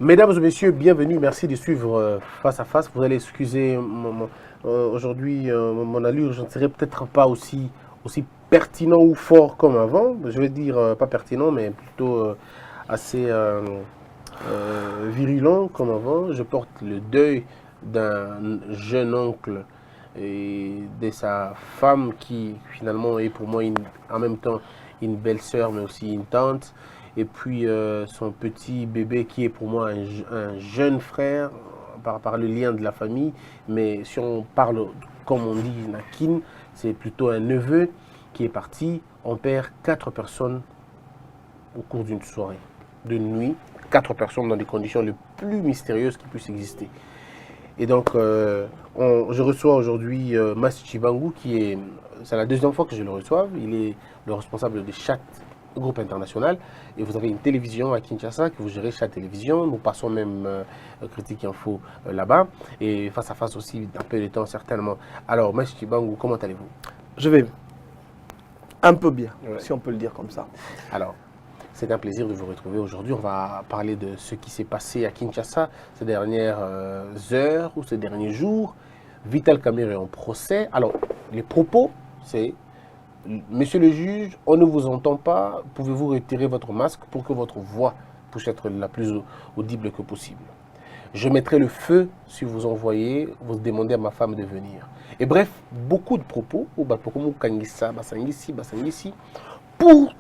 Mesdames et messieurs, bienvenue. Merci de suivre Face à Face. Vous allez excuser aujourd'hui mon allure. Je ne serai peut-être pas aussi pertinent ou fort comme avant. Je vais dire pas pertinent, mais plutôt assez virulent comme avant. Je porte le deuil d'un jeune oncle et de sa femme qui finalement est pour moi en même temps une belle-sœur, mais aussi une tante. Et puis son petit bébé qui est pour moi un jeune frère par le lien de la famille. Mais si on parle, comme on dit, Nakin, c'est plutôt un neveu qui est parti. On perd 4 personnes au cours d'une soirée, de nuit. 4 personnes dans des conditions les plus mystérieuses qui puissent exister. Et donc, je reçois aujourd'hui Massi Chibangu, c'est la deuxième fois que je le reçois. Il est le responsable de Chat Groupe International. Et vous avez une télévision à Kinshasa que vous gérez Chat Télévision. Nous passons même Critique Info là-bas. Et face à face aussi, un peu de temps certainement. Alors, Massi Chibangu, comment allez-vous? Je vais un peu bien, si on peut le dire comme ça. Alors, c'est un plaisir de vous retrouver aujourd'hui. On va parler de ce qui s'est passé à Kinshasa ces dernières heures ou ces derniers jours. Vital Kamerhe est en procès. Alors, les propos, c'est « Monsieur le juge, on ne vous entend pas. Pouvez-vous retirer votre masque pour que votre voix puisse être la plus audible que possible. Je mettrai le feu si vous envoyez, vous demandez à ma femme de venir. » Et bref, beaucoup de propos, pour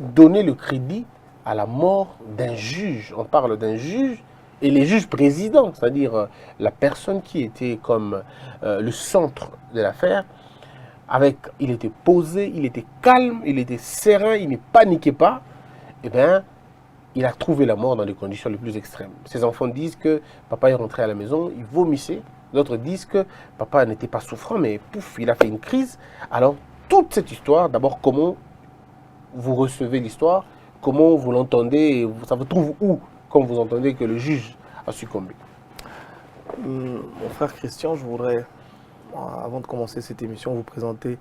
donner le crédit à la mort d'un juge. On parle d'un juge et les juges présidents, c'est-à-dire la personne qui était comme le centre de l'affaire. Il était posé, il était calme, il était serein, il ne paniquait pas. Eh bien, il a trouvé la mort dans les conditions les plus extrêmes. Ses enfants disent que papa est rentré à la maison, il vomissait. D'autres disent que papa n'était pas souffrant, mais pouf, il a fait une crise. Alors, toute cette histoire, d'abord, comment vous recevez l'histoire? Comment vous l'entendez? Ça vous trouve où quand vous entendez que le juge a succombé? Mon frère Christian, je voudrais, avant de commencer cette émission, vous présenter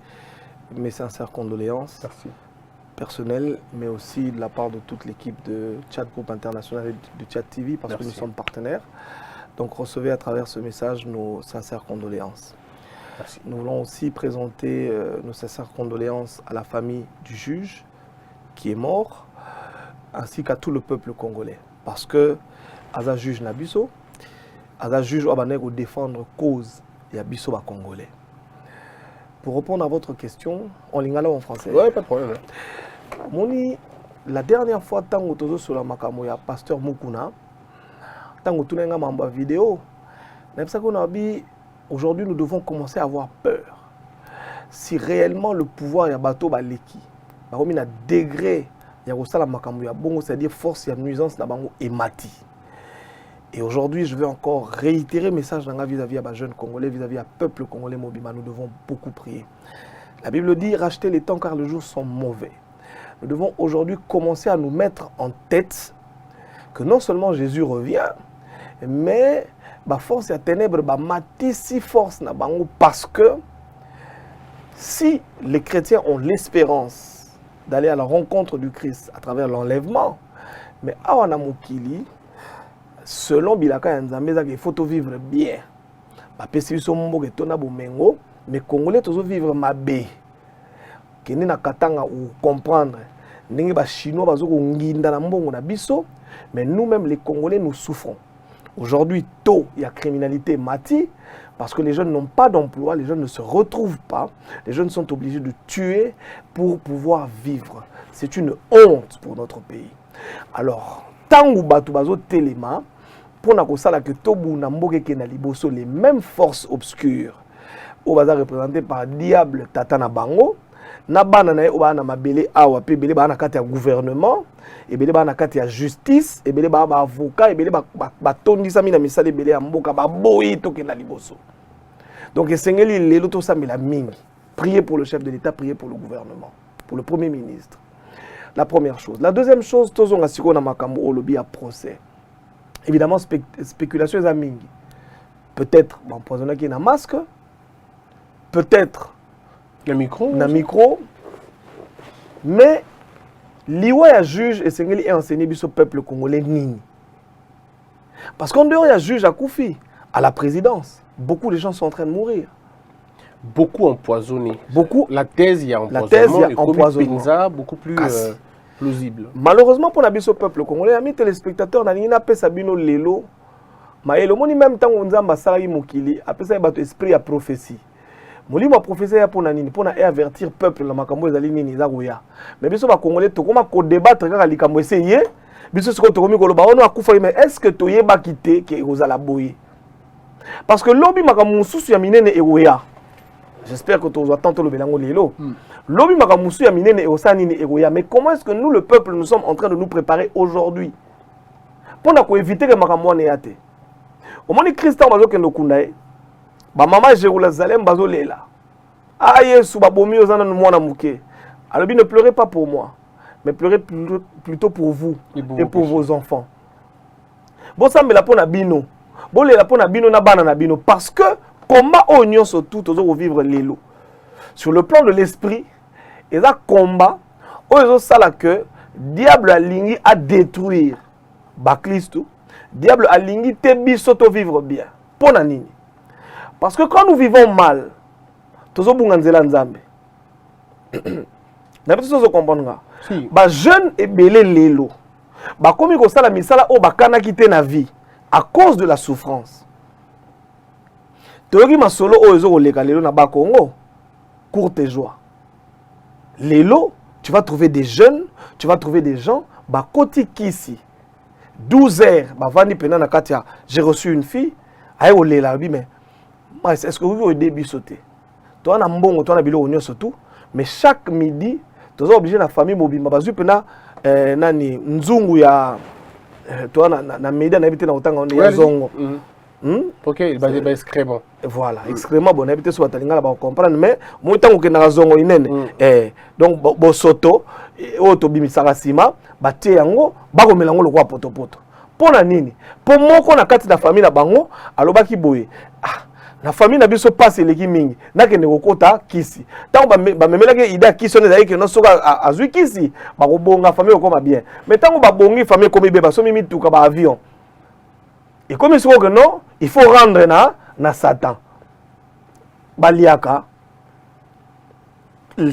mes sincères condoléances. Merci. Personnelles, mais aussi de la part de toute l'équipe de Chat Group International et de Chat TV, parce que nous sommes partenaires. Donc recevez à travers ce message nos sincères condoléances. Merci. Nous voulons aussi présenter nos sincères condoléances à la famille du juge qui est mort, ainsi qu'à tout le peuple congolais. Parce que, Aza juge Nabiso, Aza juge Obanego défendre cause et Abiso ba congolais. Pour répondre à votre question, en lingala ou en français? Oui, pas de problème. Moni, la dernière fois, tango tozo sur la makamo ya pasteur Mukuna, tango tunenga mamba vidéo, aujourd'hui nous devons commencer à avoir peur. Si réellement le pouvoir ya bato ba leki, ba komi na degré ya kosala makambo ya bongo, c'est-à-dire force ya nuisance na bango emati. Et aujourd'hui, je veux encore réitérer le message vis-à-vis à jeunes Congolais, vis-à-vis à peuple congolais mobima. Nous devons beaucoup prier. La Bible dit, rachetez les temps car les jours sont mauvais. Nous devons aujourd'hui commencer à nous mettre en tête que non seulement Jésus revient, mais la force et ténèbres, si force na bango, parce que si les chrétiens ont l'espérance d'aller à la rencontre du Christ à travers l'enlèvement, mais awana mokili, selon Bilaka Nzambeza, il faut vivre bien. Mais Congolais tous vivre mabé. Kene na katanga ou comprendre. Ndenge ba chinois bazoko nginda na mbongo na biso, mais nous-mêmes les Congolais nous souffrons. Aujourd'hui, tôt il y a criminalité mati parce que les jeunes n'ont pas d'emploi, les jeunes ne se retrouvent pas, les jeunes sont obligés de tuer pour pouvoir vivre. C'est une honte pour notre pays. Alors, tangu batu bazo telema pour que Tobu Namboke Kenaliboso, les mêmes forces obscures, au bazar représentées par Diable Tatana Bango, Nabana na Obana Mabele Awa, Bele Bana Katia gouvernement, et Bele Bana Katia justice, et Bele Baba avocat, et Bele Batondi Samina Misale Bele Amboka, Baboyi Tokenaliboso. Donc, Sengeli Leloto Samila Ming, priez pour le chef de l'État, priez pour le gouvernement, pour le Premier ministre. La première chose. La deuxième chose, Tozon Asiko Namakambo Olobi à procès. Évidemment, spéculation est mingi. Peut-être empoisonné qui est un masque, peut-être le micro, mais l'Iwa juge et Sengeli est enseigné au peuple congolais nini. Parce qu'en dehors, il y a juge à Koufi, à la présidence. Beaucoup de gens sont en train de mourir. Beaucoup empoisonnés. Beaucoup. La thèse, il y a empoisonnement. Pinza, beaucoup plus plausible. Malheureusement, pour l'habit au peuple congolais, amis téléspectateurs, on a Sabino Lelo. Mais le monde même temps on a salari mokili, après ça il y a esprit à prophétie. Moli ma prophétie pour nani, pour avertir peuple la makambo ezali nini zagoya. Mais biso ba congolais to koma ko débattre kaka likambo essayer. Biso siko to komi ko loba ono akufa mais est-ce que to yeba kité ke ozala boye? Parce que lobi makambo mususu ya minene egoya. J'espère que tu vas tantôt le belango lelo. Lobi makamusu ya minene e osani ni egoya. Mais comment est-ce que nous le peuple nous sommes en train de nous préparer aujourd'hui pour éviter que makambo ne yate? Au moment où Christ bazo kendo kundae, ba mama Jérusalem bazo lela. Ah Yesu ba bomi ozana no mwana muke. Alors ne pleurez pas pour moi, mais pleurez plutôt pour vous et pour vos enfants. Bon ça me la pona bino. Bon lela pona bino na bana na bino parce que combat oignon surtout aux vivre l'élo. Sur le plan de l'esprit, et ça combat aux sala que diable a lingi à détruire Baklisto. Diable a lingi te bisoto vivre bien. Pona nini? Parce que quand nous vivons mal, tozo bunganzela nzambe. N'importe quoi comprendre. Ba jeune et belé l'élo. Ba komi ko sala misala o bakana kite na vie à cause de la souffrance. Toyoki masolo o ezo koleka lelo na ba Congo. Courte joie. Lelo, tu vas trouver des jeunes, tu vas trouver des gens ba koti kisi. 12 heures, ba vandi pena na katia. J'ai reçu une fille, aye olela bi mais est-ce que vous avez des sauter? Toi na mbongo, toi na bilo onyo surtout, mais chaque midi, tu es obligé na famille mobimba bazu pena nani nzungu ya toi na media na habité na otanga on ya zongo. Ok, bah excrément. Voilà, excrément bon habité sur batalinga ba comprendre mais mo tango ke na zongo inene. Donc bo soto oto bimisaka sima ba tie yango ba ko melango lokwa poto poto. Pona nini? Po moko na kati na famille na bango alobaki boye. Ah, na famille na biso passe leki mingi. Na ke ne kokota kisi. Tango ba memelaki ida kisi on ezali ke no soka azui kisi ba ko bonga famille ko bien. Mais tango ba bongi famille ko mibe ba so mimi tuka ba avion. Et comme il se que non, il faut rendre na Satan. Baliaka.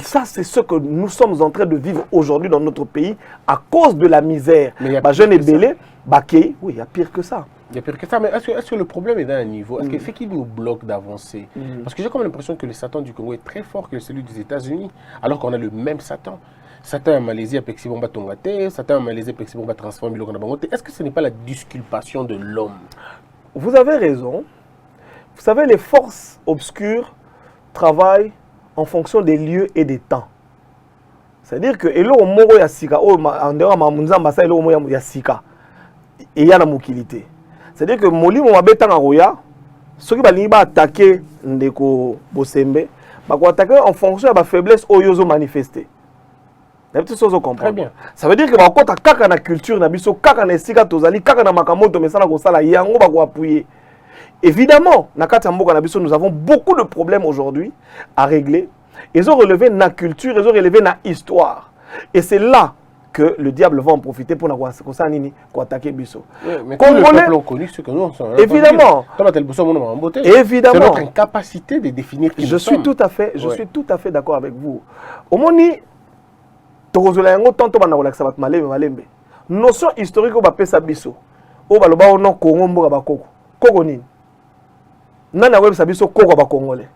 Ça, c'est ce que nous sommes en train de vivre aujourd'hui dans notre pays à cause de la misère. Mais il y a jeune et belé, oui, il y a pire que ça. Il y a pire que ça, mais est-ce que le problème est dans un niveau? Est-ce que c'est qu'il nous bloque d'avancer? Parce que j'ai comme l'impression que le Satan du Congo est très fort que celui des États-Unis, alors qu'on a le même Satan. Satan en Malaisie a pexi bomba tongate, Satan en Malaisie a pexi bomba transforme biloko na bangote. Est-ce que ce n'est pas la disculpation de l'homme? Vous avez raison. Vous savez, les forces obscures travaillent en fonction des lieux et des temps. C'est-à-dire que elo moro ya sika o andera mamunzamba sa elo moro ya sika et ya na mokilité. C'est-à-dire que molimo mabeta na roya ceux qui balingi ba attaquer ndeko Bosembe ba ko attaquer en fonction de la faiblesse oyozo manifester. Très bien. Ça veut dire que quand kaka na culture na biso kaka na esika tozali kaka na makamoto mesana ko sala yango ba ko appuyer. Évidemment, na kati mboka na biso nous avons beaucoup de problèmes aujourd'hui à régler. Ils ont relevé na culture, ils ont relevé na histoire. Et c'est là que le diable va en profiter pour attaquer biso. Mais tous les peuples ont connu ce que nous sommes. Évidemment. Évidemment. C'est notre incapacité de définir qui nous sommes. Je suis tout à fait d'accord avec vous. Au moni tokozola yango tanto bana relaxa bat malembe. Notion historique ba pesa biso. O baloba ono Congo mboka bakoko. Koko nini? Nana websa biso koko ba congolais.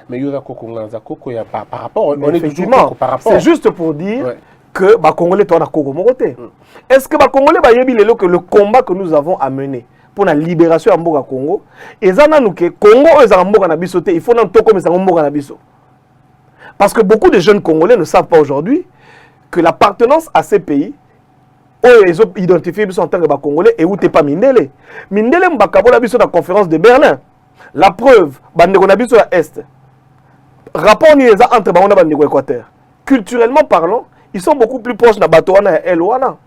Mais yoza koko nganza koko ya par rapport on est toujours par rapport. C'est juste pour dire que ba congolais to na koko mokote. Est-ce que ba congolais ba yebi lelo que le combat que nous avons à mener pour la libération ya mboka Congo ezana nuke Congo ezala mboka na biso te, il faut na toko mesa mboka na biso. Parce que beaucoup de jeunes congolais ne savent pas aujourd'hui que l'appartenance à ces pays, ils ont identifié en tant que Congolais et où t'es pas Mindele. Mindele mbakabola biso la conférence de Berlin. La preuve, bandeko na biso ya Est. Rapport ni eza entre bango na bandeko Équateur. Culturellement parlant, ils sont beaucoup plus proches na bato wana ya Elwana.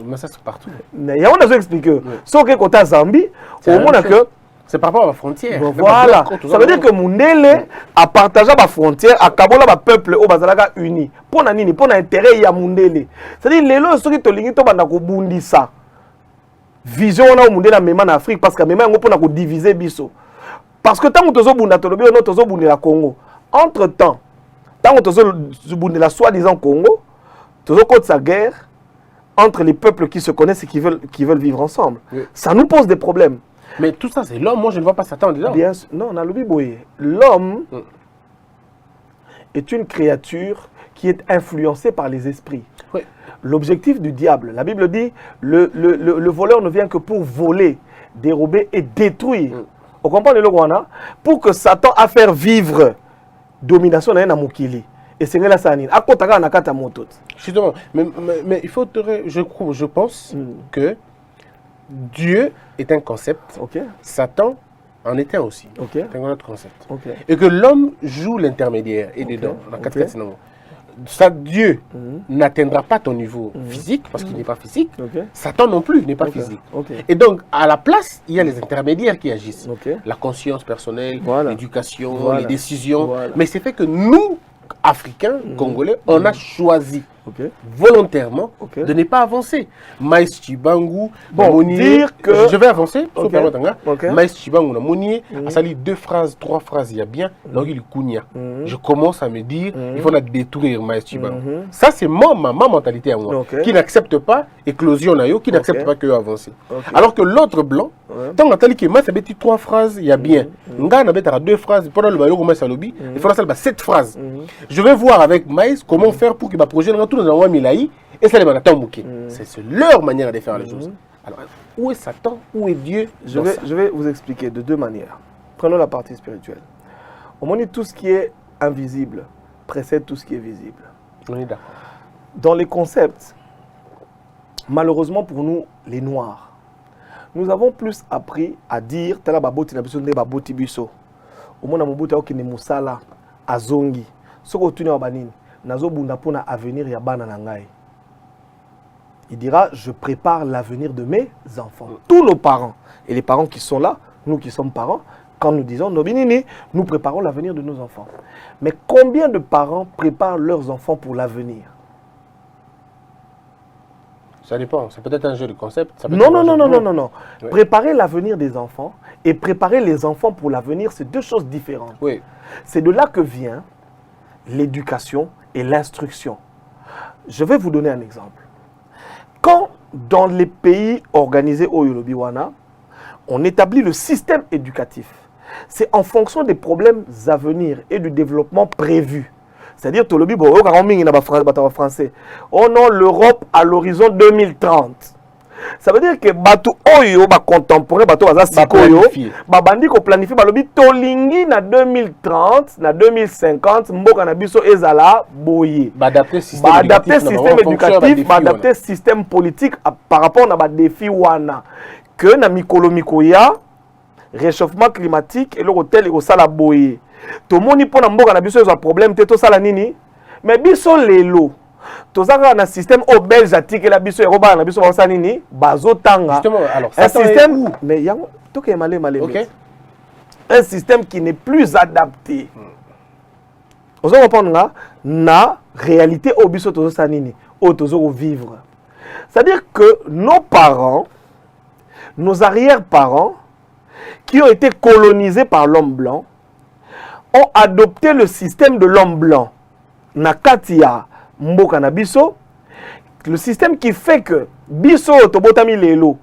Mais ça c'est partout. Ya on a expliqué. Sauf que côté Zambie, au moins que c'est par rapport à la frontière. Voilà. Ça veut dire que Mundele a partagé la frontière, a kabola ba peuple au bazalaka uni. Pour na nini, pour na intérêt ya Mundele. C'est-à-dire les lois ceux qui to lingi to banda ko bundisa. vision on a au monde na même en Afrique parce que même on peut diviser biso parce que tant que tozo bunda tolobi on tozo bunda la Congo entre temps tant que tozo bunda la soi-disant Congo tozo contre sa guerre entre les peuples qui se connaissent et qui veulent vivre ensemble. Oui. Ça nous pose des problèmes. Mais tout ça, c'est l'homme. Moi, je ne vois pas Satan dedans. Bien sûr. Non, on a le biboye. L'homme est une créature qui est influencée par les esprits. Oui. L'objectif du diable, la Bible dit, le voleur ne vient que pour voler, dérober et détruire. Vous comprenez le Rwanda? Pour que Satan a fait vivre domination dans Mukili. Et c'est là ça. Justement, mais il faut je pense que Dieu est un concept. Okay. Satan en est un aussi. Okay. C'est un autre concept. Okay. Et que l'homme joue l'intermédiaire. Et dedans, ça, Dieu n'atteindra pas ton niveau physique parce qu'il n'est pas physique. Satan non plus n'est pas physique. Et donc, à la place, il y a les intermédiaires qui agissent. La conscience personnelle, l'éducation, les décisions. Mais c'est fait que nous, Africains, Congolais, on a choisi volontairement de ne pas avancer. Maïs Chibangu, Monier, je vais avancer, Maïs Chibangu, Monier, a sali 2 phrases, 3 phrases, il y a bien, donc il y a je commence à me dire, il faut la détruire, Maïs Chibangu. Ça, c'est ma mentalité à moi, qui n'accepte pas éclosion, qui n'accepte pas que avancer. Alors que l'autre blanc, tant que Maïs a dit 3 phrases, il y a bien. Nga a 2 phrases, pendant le baillot, Maïs Alobi, il faudra 7 phrases. Je vais voir avec Maïs comment faire pour que ma projet dans un Milaï et ça les c'est leur manière de faire les choses. Alors, où est Satan? Où est Dieu? Je vais vous expliquer de 2 manières. Prenons la partie spirituelle. Au moment où tout ce qui est invisible précède tout ce qui est visible. On est d'accord. Dans les concepts, malheureusement pour nous, les Noirs, nous avons plus appris à dire tala baboti na biso nde baboti biso. Au moment où on a musala azongi. Soko tuni banini. Avenir yabana nangai. Il dira, je prépare l'avenir de mes enfants. Tous nos parents, et les parents qui sont là, nous qui sommes parents, quand nous disons, nous préparons l'avenir de nos enfants. Mais combien de parents préparent leurs enfants pour l'avenir? Ça dépend, c'est peut-être un jeu de concept. Non. Oui. Préparer l'avenir des enfants et préparer les enfants pour l'avenir, c'est 2 choses différentes. Oui. C'est de là que vient l'éducation et l'instruction. Je vais vous donner un exemple. Quand dans les pays organisés au Yolobiwana, on établit le système éducatif, c'est en fonction des problèmes à venir et du développement prévu. C'est-à-dire, français. Oh non, l'Europe à l'horizon 2030. Ça veut dire que batu oyo ba contemporain batu baza sikoyo ba bandi ko planifier ba lobi tolingi na 2030 na 2050 mboka na biso ezala boye ba adapter système éducatif ba adapter système politique par rapport na ba défi wana que na mikolo mikoya réchauffement climatique et le hôtel et au sala boye to moni pona mboka na biso ezala problème te to sala nini mais biso lelo tozaka na système au belge atikela biso eroba na biso ba nini bazotanga. Justement, alors un système mais yango toke malé un système qui n'est plus adapté. Vous comprenez na réalité au biso tozo sanini au tozo vivre. C'est-à-dire que nos parents, nos arrière-parents qui ont été colonisés par l'homme blanc ont adopté le système de l'homme blanc. Na katia mboka na biso, le système qui fait que biso tobotami lelo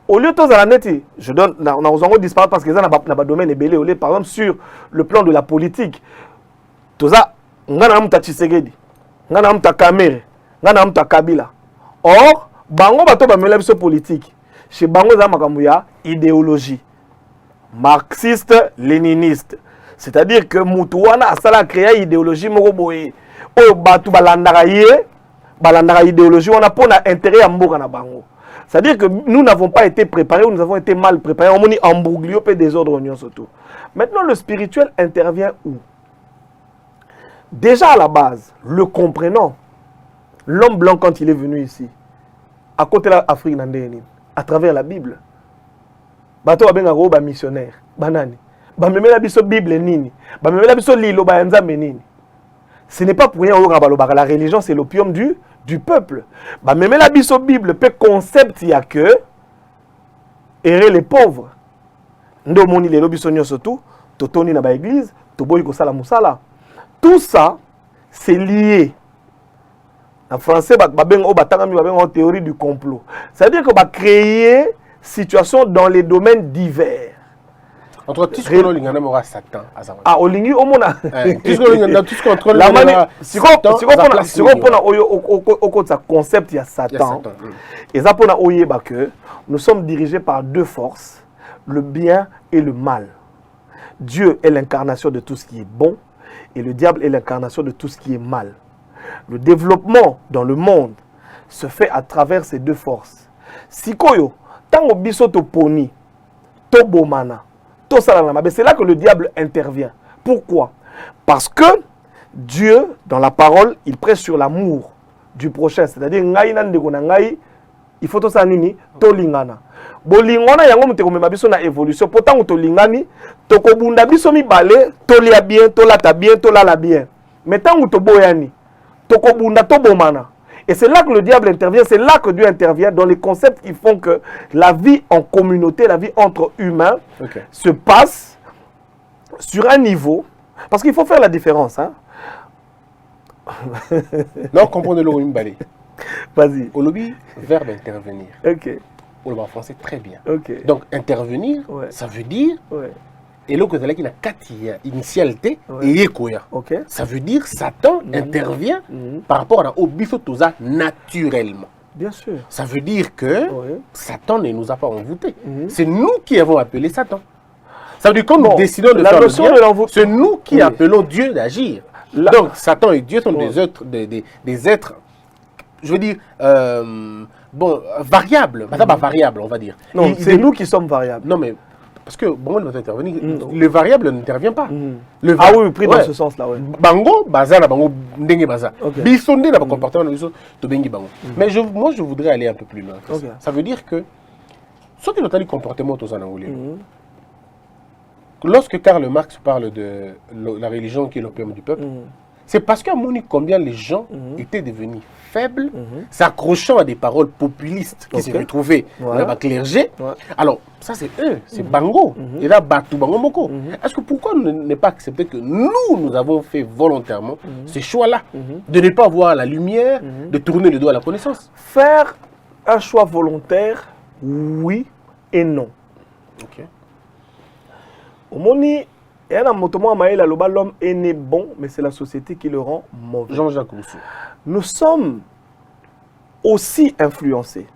au lieu de la neti, je donne on a disparaître parce que ça n'a domaine belé au lieu par exemple sur le plan de la politique toza ngana mta Tshisekedi ngana mta Kamere ngana mta Kabila. Or bango bato ba mela biso politique chez bango za makambo ya idéologie marxiste léniniste, c'est-à-dire que mutu wana asala créer idéologie moko boye oyo batu balandaka idéologie on a pour intérêt à mboka na bango. C'est-à-dire que nous n'avons pas été préparés ou nous avons été mal préparés. On est embrouillé et désordre oignon surtout. Maintenant le spirituel intervient où? Déjà à la base, le comprenant, l'homme blanc quand il est venu ici, à côté de l'Afrique, à travers la Bible, bato abenga go ba missionnaire, banani, ba memela biso Bible nini, ba memela biso lilo ba nzambe nini. Ce n'est pas pour rien que la religion c'est l'opium du peuple. Bah même la Bible peut concept il y a que errer les pauvres. Ndomoni les lobisonyo surtout, totoni na ba église, toboyi ko sala musala. Tout ça c'est lié. En français, en théorie du complot. C'est-à-dire qu'on va créer situation dans les domaines divers. Entre tout ce qu'on a Satan. Ah, au lingi, au mona. Tout ce qu'on contrôle. La manière, si on a concept, il y a Satan. Et ça, que nous sommes dirigés par deux forces, le bien et le mal. Dieu est l'incarnation de tout ce qui est bon et le diable est l'incarnation de tout ce qui est mal. Le développement dans le monde se fait à travers ces deux forces. Sikoyo, tango biso to poni, to bomana, to salanama, c'est là que le diable intervient. Pourquoi? Parce que Dieu, dans la parole, il prêche sur l'amour du prochain. C'est-à-dire, ngai nan de kona ngai, il faut to sanini, to lingana. Bolingona yango muteko mema biso na évolution. Pourtant, to lingani, to kobunda biso mi bale, to lia bien, to lata bien, to lala bien. Mais tango to boyani, et c'est là que le diable intervient, c'est là que Dieu intervient dans les concepts qui font que la vie en communauté, la vie entre humains se passe sur un niveau, parce qu'il faut faire la différence. Hein? Non, comprenez le Mbali. Vas-y. Au lobby, verbe intervenir. Ok. Au lobby en français, très bien. Ok. Donc, intervenir, ça veut dire... Et là, vous avez une initialité et écoya. Ça veut dire Satan intervient par rapport au bifotosa naturellement. Bien sûr. Ça veut dire que Satan ne nous a pas envoûtés. C'est nous qui avons appelé Satan. Ça veut dire que quand nous décidons de faire le bien, c'est nous qui appelons Dieu d'agir. Donc Satan et Dieu sont des êtres, je veux dire, variables. Variables, on va dire. Non, c'est nous qui sommes variables. Non, mais... Parce que bon, intervenir, le variable n'intervient pas. Ah oui, pris dans ce sens-là. Bango, baza, bango, ndenge baza. Bisonde, na comportement, to bengi bango. Mais moi, je voudrais aller un peu plus loin. Ça veut dire que, ce qui est le comportement, tout ça, lorsque Karl Marx parle de la religion qui est l'opium du peuple, c'est parce qu'à Moni, combien les gens étaient devenus faibles, s'accrochant à des paroles populistes qui se retrouvaient dans le clergé. Alors, ça c'est eux, c'est Bango. Et là, Batou Bango Moko. Est-ce que pourquoi ne pas accepter que nous avons fait volontairement ce choix-là, de ne pas voir la lumière, de tourner le dos à la connaissance? Faire un choix volontaire, oui et non. Ok. Au Moni, et un motomo amaïla l'homme est né bon, mais c'est la société qui le rend mauvais. Jean-Jacques Rousseau. Nous sommes aussi influencés.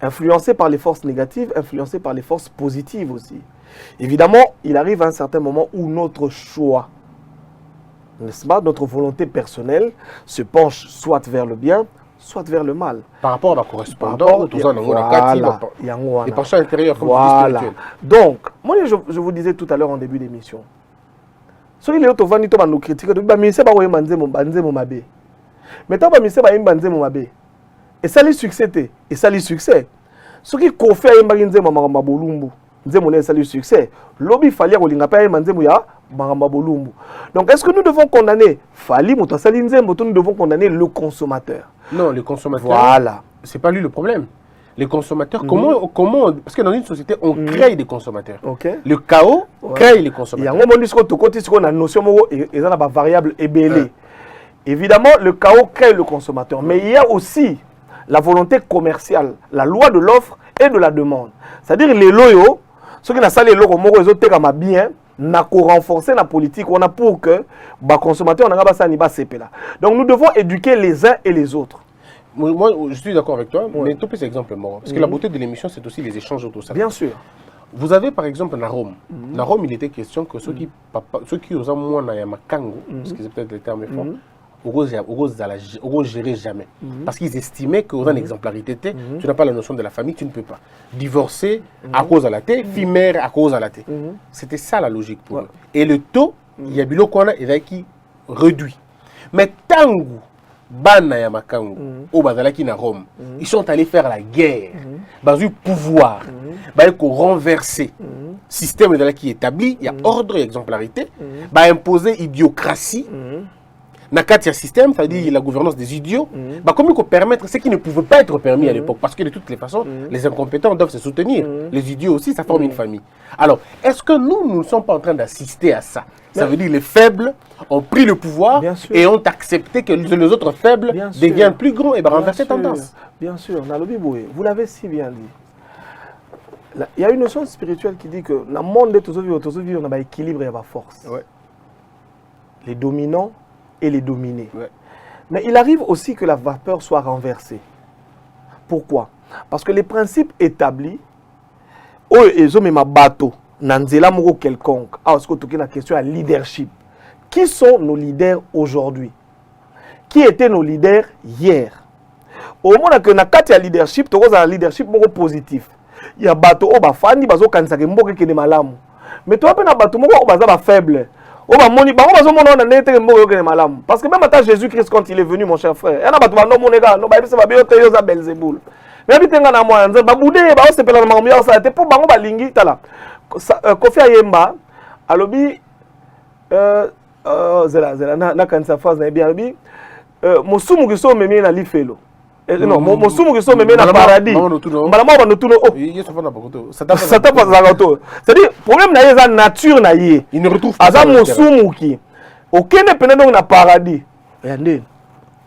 Influencés par les forces négatives, influencés par les forces positives aussi. Évidemment, il arrive à un certain moment où notre choix, n'est-ce pas, notre volonté personnelle se penche soit vers le bien, soit vers le mal. Par rapport à la correspondance, les penchants intérieurs comme spirituels. Donc, moi je vous disais tout à l'heure en début d'émission, ceux qui nous critiquent, mais tant que et ça les succès, et ça les succès. Ceux qui confèrent succès, lobby fallait donc est-ce que nous devons condamner nous devons condamner le consommateur? Non, le consommateur, voilà. C'est pas lui le problème. Les consommateurs, comment parce que dans une société, on crée des consommateurs. Le chaos crée les consommateurs. Il y a une notion variable ébélée. Évidemment, le chaos crée le consommateur. Mais il y a aussi la volonté commerciale, la loi de l'offre et de la demande. C'est-à-dire les loyaux, ceux qui n'ont pas les loyaux, bien, n'a qu'à renforcer la politique, on a pour que les consommateurs n'aient pas ces là. Donc nous devons éduquer les uns et les autres. Moi, je suis d'accord avec toi, mais tout plus exemple, parce que la beauté de l'émission, c'est aussi les échanges autour de ça. Bien sûr. Vous avez par exemple Narom. Narom, il était question que ceux qui ont moins Nayamakango, parce que c'est peut-être le terme fort, ne gérer jamais. Parce qu'ils estimaient qu'au une exemplarité, tu n'as pas la notion de la famille, tu ne peux pas. Divorcer à cause de la thé, fille-mère à cause de la thé. C'était ça la logique pour eux. Et le taux, il y a bilo qu'on a qui réduit. Mais tango, bana ya makango, au bazalaki na Rome, ils sont allés faire la guerre, bazu pouvoir, pour renverser système qui est établi, il y a ordre et exemplarité, imposer idiocratie. Nakati système, c'est-à-dire la gouvernance des idiots, bah, comment qu'on permettre ce qui ne pouvait pas être permis à l'époque, parce que de toutes les façons, les incompétents doivent se soutenir. Les idiots aussi, ça forme une famille. Alors, est-ce que nous ne sommes pas en train d'assister à ça? Ça veut dire les faibles ont pris le pouvoir et ont accepté que les autres faibles deviennent plus grands et renverser tendance. Bien sûr, vous l'avez si bien dit. Il y a une notion spirituelle qui dit que dans le monde de tous on a un équilibre et une force. Ouais. Les dominants et les dominés. Ouais. Mais il arrive aussi que la vapeur soit renversée. Pourquoi? Parce que les principes établis, ils ont même un bateau. Nanzela moko quelconque. Ah, est-ce que tu as une question à leadership? Qui sont nos leaders aujourd'hui? Qui étaient nos leaders hier? Au moment que na kati ya leadership, tu as un leadership moko positif. Il y a bateau au bafandi bazo kanisa ke mboke ke malamu. Mais tu as un bateau moko au baza ba faible. Au ba moni ba bazo mona na nete mboke ke malamu. Parce que même à Jésus-Christ quand il est venu mon cher frère, il y a bateau ba no monega no ba bisa ba biote yo za Belzebul. Mais bitenga na moi nza ba bude ba se pela na mamia sa te po bango ba lingi tala. Kofi Ayemba alobi zela na kanisa phase na bien alobi mosumu kiso meme na lifelo non mosumu kiso meme na paradis malama ba notuno oh yeso fana bakoto sata pas zakoto c'est-à-dire problème na yeza nature na ye il ne retrouve pas aza mosumu ki okende pene donc na paradis yande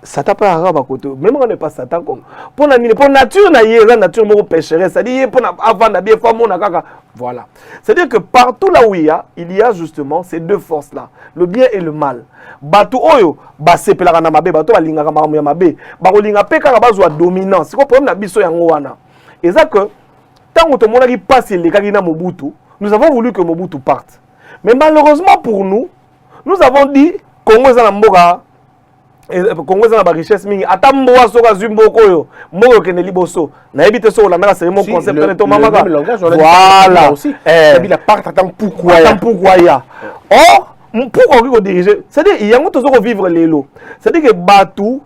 Satan pas arabe à côté, même on n'est pas Satan comme. Pour nature na yé, nature moko pécheresse, c'est-à-dire pour avant d'habiller femme on a kaka. Voilà. C'est-à-dire que partout là où il y a justement ces deux forces là, le bien et le mal. Batu oyo ba sepelaka na mabe, batu balingaka mamu ya mabe, ba kolinga pe kaka bazwa dominant. C'est quoi problème na biso yango wana. Et ça que tant que mon qui passe les kagina Mobutu, nous avons voulu que Mobutu parte. Mais malheureusement pour nous, nous avons dit Congo za mboka Congo na ba richesse mingi ata mboa soka zumboko yo moko kene liboso na ebite so la cérémonie concept ne to mamaka voilà la part attend pourquoi ya or pourquoi on diriger c'est-à-dire il y a moto zo vivre lelo c'est-à-dire que Batu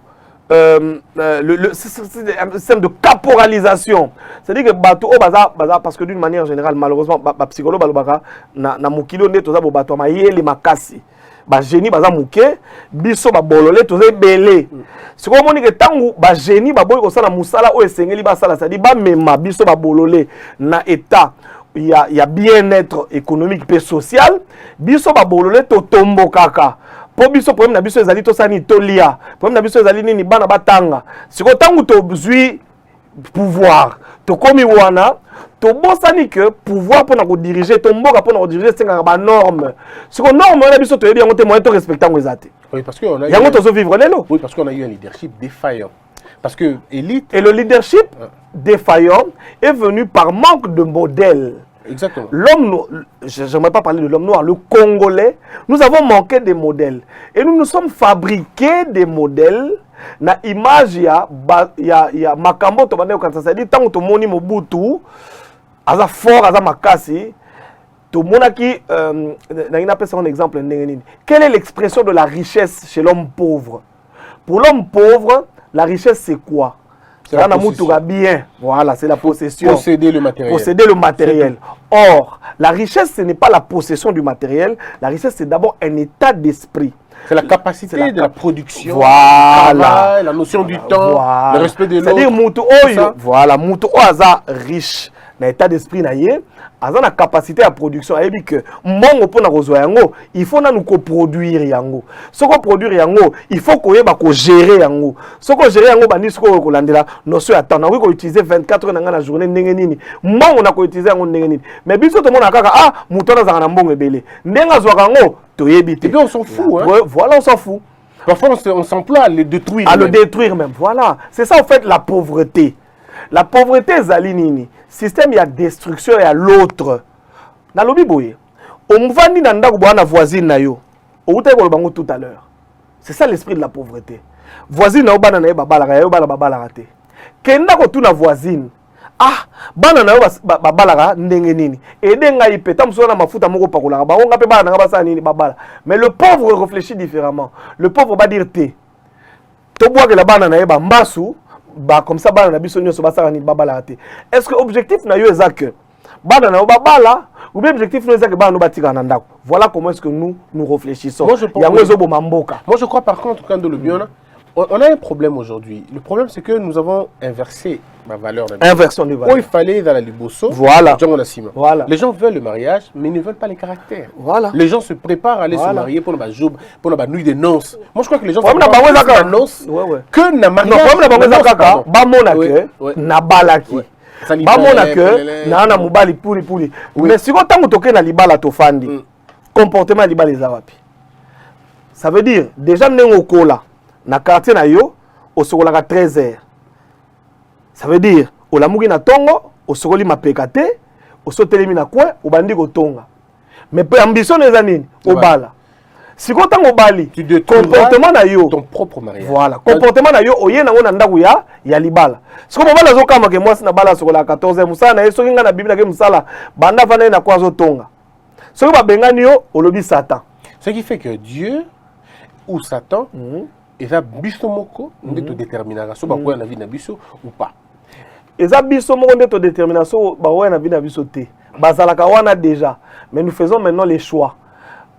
le système de caporalisation c'est-à-dire que Batu o baza parce que d'une manière générale malheureusement ba psychologue balobaka na mokilo nde toza bo Batu mayeli makasi ba génie baza muke biso ba bololé toza belé c'est comme on dit que tangu ba génie ba boy ko sala musala o esengeli ba sala ça dit ba mema biso ba bololé na état il y a bien-être économique et social biso ba bololé to tombo kaka po biso problème na biso ezali to sani to lia problème na biso ezali nini bana batanga c'est ko tangu to besoin pouvoir to komi wana to bosani que pouvoir pour diriger ton mboka pour diriger c'est ba norme ce qu'on norme on a biso to yebi yango te moyen to respectant ngezate oui parce que on a yango to zo vivre lelo oui parce qu'on a eu un leadership défaillant parce que élite et le leadership défaillant est venu par manque de modèle. Exactement. L'homme, j'aimerais pas parler de l'homme noir, le Congolais, nous avons manqué des modèles et nous nous sommes fabriqués des modèles. Na image ya makambo to bande okanta ça dit tant to moni Mobutu aza fort aza makasi to monaki na ina pesa un exemple ndenge nini. Quelle est l'expression de la richesse chez l'homme pauvre? Pour l'homme pauvre, la richesse c'est quoi? C'est la bien. Voilà, c'est la possession. Posséder le matériel. Posséder le matériel. Or, la richesse ce n'est pas la possession du matériel, la richesse c'est d'abord un état d'esprit. C'est la capacité de la production, voilà, la notion du temps, voilà. Le respect de l'autre. C'est-à-dire Moutou Oyo, voilà, Moutou Oaza riche, dans l'état d'esprit naïe, aza na capacité à production, et bien que mongo pour na rezo yango, il faut na nous coproduire yango. Ce qu'on produire yango, il faut qu'on yeba ko gérer yango. Ce qu'on gérer yango bandi ce qu'on ko landela, notion attend, na ko utiliser 24 heures na journée ndenge nini. Mongo na ko utiliser yango ndenge nini. Mais biso to mona kaka ah, Moutou na zanga mbongo ebele. Ndenga zo yango to yebite. Et puis on s'en fout hein. Voilà, on s'en fout. Parfois on s'emploie à le détruire. À le détruire même. Voilà. C'est ça en fait la pauvreté. La pauvreté zalinini. Système il y a destruction et à l'autre. Na lobi boye. Omvandi na ndako bwana voisine na yo. Outa ko bango tout à l'heure. C'est ça l'esprit de la pauvreté. Voisine na bana na ye babala yo bala babala raté. Kenda ko tuna voisine. Ah, bana na yo babala ndenge nini. Edenga ipeta mso na mafuta moko pakola. Ba onga pe bana nga basa nini babala. Mais le pauvre réfléchit différemment. Le pauvre va dire té. To bois que la bana na ye ba mbasu. Bah comme ça bana na biso nyonso basala ni babala raté. Est-ce que objectif na yo ezake bana na babala ou bien objectif nous que nous batika na ndako. Voilà comment est-ce que nous réfléchissons. Moi je crois par contre quand le bien on a un problème aujourd'hui. Le problème c'est que nous avons inversé ma valeur. Inversion de valeur. Il fallait dans la liboso. Voilà. Voilà. Les gens veulent le mariage, mais ils ne veulent pas les caractères. Voilà. Les gens se préparent à aller se marier pour la joub, pour la nuit de noces. Moi je crois que les gens sont la noce que na mariage. Non, ba mona que na balaki. Ba mona que na mobali puli. Mais si on tango toke na libala to fandi. Comportement libala les awapi. Ça veut dire déjà nengo kola na quartier na yo au sokolaka 13h. Ça veut dire au lamuki na tongo au sokoli mapekate au sotelemi na coin au bandi ko tonga. Mais ambition les anines au bala. Si ko tango bali comportement na yo ton propre mariage. Voilà, comportement na yo oye na ngona ndaku ya libala. Si ko bala zo kama ke mwasi na bala sokola 14h musala na yeso kinga na biblia ke musala banda fana na kwa zo tonga. Si ko ba bengani yo olobi Satan. Ce qui fait que Dieu ou Satan eza biso moko nde to déterminera so ba ko na vie na biso ou pas. Eza biso moko nde to détermination ba ko na vie na biso te. Bazalaka wana déjà, mais nous faisons maintenant les choix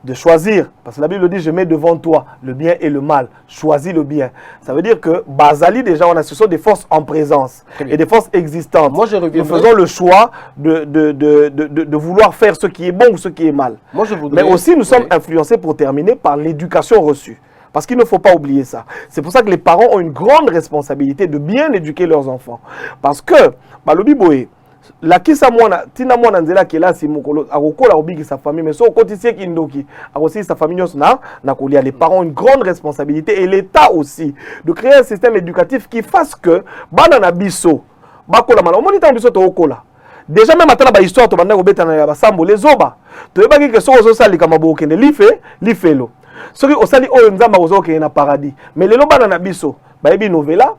de choisir, parce que la Bible dit je mets devant toi le bien et le mal, choisis le bien. Ça veut dire que Bazali déjà on a ce sont des forces en présence et des forces existantes. Moi je nous faisons le choix de vouloir faire ce qui est bon ou ce qui est mal. Moi, mais aussi nous sommes influencés pour terminer par l'éducation reçue. Parce qu'il ne faut pas oublier ça. C'est pour ça que les parents ont une grande responsabilité de bien éduquer leurs enfants. Parce que, balobi boye, la kisa mwana, tina mwana nzela kela si mokolo, akokola obiki sa famille, mais so kotisie kindoki, aussi sa famille na kolia. Les parents ont une grande responsabilité et l'État aussi de créer un système éducatif qui fasse que, banana biso, bakola mala, omoni tan biso to okola. Déjà même atala ba histoire to banda ko betana ya basambo les oba. To yebaki ke so zo sali kama bokende lifelo. Soki osali oyo nzamba ozoke na paradis. Mais lelo bana na biso, bayebi novela,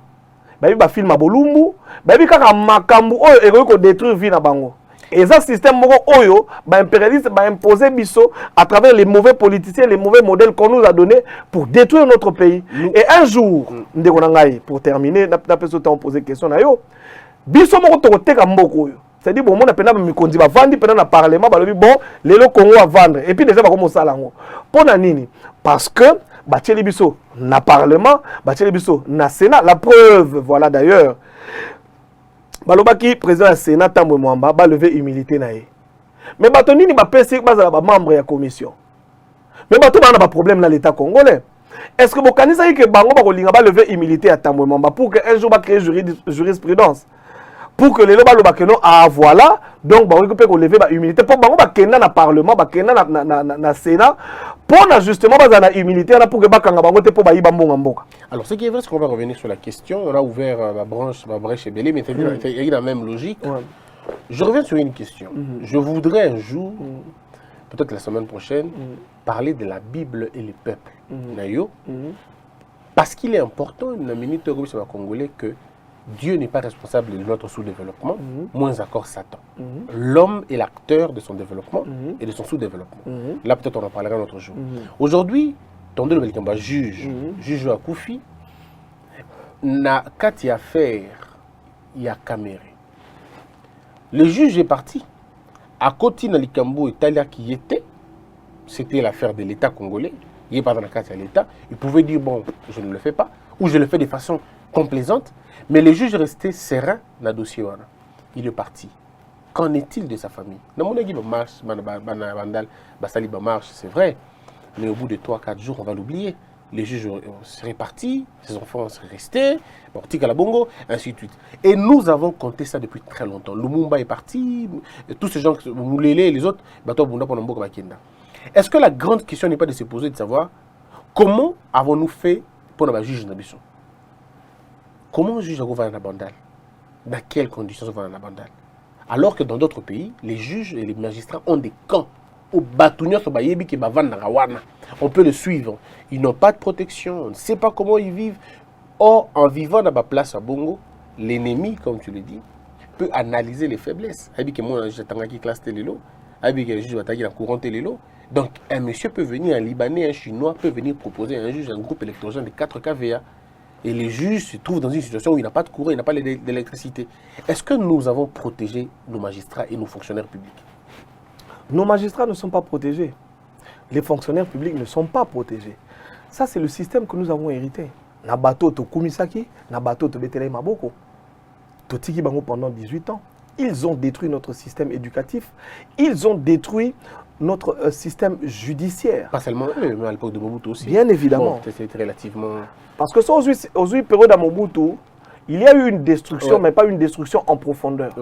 bayebi ba film bolumbu, bayebi kaka makambu oyo ekoki ko détruire vie na bango. Et ça système moko oyo ba impérialiste ba imposer biso à travers les mauvais politiciens, les mauvais modèles qu'on nous a donnés pour détruire notre pays. Et un jour, ndeko na ngai pour terminer, na peso temps poser question na yo. Biso moko to koteka mboko oyo. C'est-à-dire bon on a pena mikondi ba vandi pena na parlement ba lobi bon lelo Congo à vendre et puis déjà ba komo sala ngo. Pona nini? Parce que Batieli biso na parlement, Batieli biso na sénat, la preuve voilà d'ailleurs. Balobaki président du sénat Tambwe Mwamba ba lever humilité na ye. Mais bato nini ba pesi ba za ba membre ya commission. Mais bato ba na ba problème na l'état congolais. Est-ce que bokanisa que bango ba kolinga ba lever humilité à Tambwe Mwamba pour que un jour ba créer jurisprudence? Pour que les loba que non ah voilà donc ba récupérer ko lever ba humilité pour bango ba kenda na parlement ba kenda na sénat pour justement ba na humilité na pour que ba kanga bango te pour ba yiba mbonga mboka. Alors ce qui est vrai c'est qu'on va revenir sur la question, on a ouvert la brèche belé mais il y a la même logique. Je reviens sur une question. Je voudrais un jour peut-être la semaine prochaine parler de la Bible et les peuples. Nayo parce qu'il est important na minute comme ça congolais que Dieu n'est pas responsable de notre sous-développement, moins encore Satan. L'homme est l'acteur de son développement et de son sous-développement. Là, peut-être on en parlera un autre jour. Aujourd'hui, Tondé Belkamba juge à Koufi, n'a qu'à y affaire, il y a Caméré. Le juge est parti. À côté de l'Ikambo Italia qui était, c'était l'affaire de l'État congolais. Il n'est pas dans la carte à l'État. Il pouvait dire, bon, je ne le fais pas, ou je le fais de façon complaisante. Mais le juge est resté serein dans le dossier. Il est parti. Qu'en est-il de sa famille? Marche, c'est vrai. Mais au bout de 3-4 jours, on va l'oublier. Les juges seraient partis, ses enfants seraient restés, Bongo, ainsi de suite. Et nous avons compté ça depuis très longtemps. Lumumba est parti, tous ces gens, Moulélé et les autres, est-ce que la grande question n'est pas de se poser, de savoir comment avons-nous fait pour la juge Nabiso? Comment un juge va en abandal? Dans quelles conditions va en abandal? Alors que dans d'autres pays, les juges et les magistrats ont des camps. On peut le suivre. Ils n'ont pas de protection, on ne sait pas comment ils vivent. Or, en vivant dans la place à Bongo, l'ennemi, comme tu le dis, peut analyser les faiblesses. Donc, un monsieur peut venir, un Libanais, un Chinois peut venir proposer à un juge un groupe électrogène de 4 kVA. Et les juges se trouvent dans une situation où il n'a pas de courant, il n'a pas d'électricité. Est-ce que nous avons protégé nos magistrats et nos fonctionnaires publics? Nos magistrats ne sont pas protégés. Les fonctionnaires publics ne sont pas protégés. Ça, c'est le système que nous avons hérité. Na bateau to kumisaki, na bateau to betele maboko. To tiki bango pendant 18 ans. Ils ont détruit notre système éducatif. Ils ont détruit notre système judiciaire. Pas seulement eux, mais à l'époque de Mobutu aussi. Bien évidemment. Bon, c'est relativement... Parce que ça, aux périodes de Mobutu, il y a eu une destruction, mais pas une destruction en profondeur.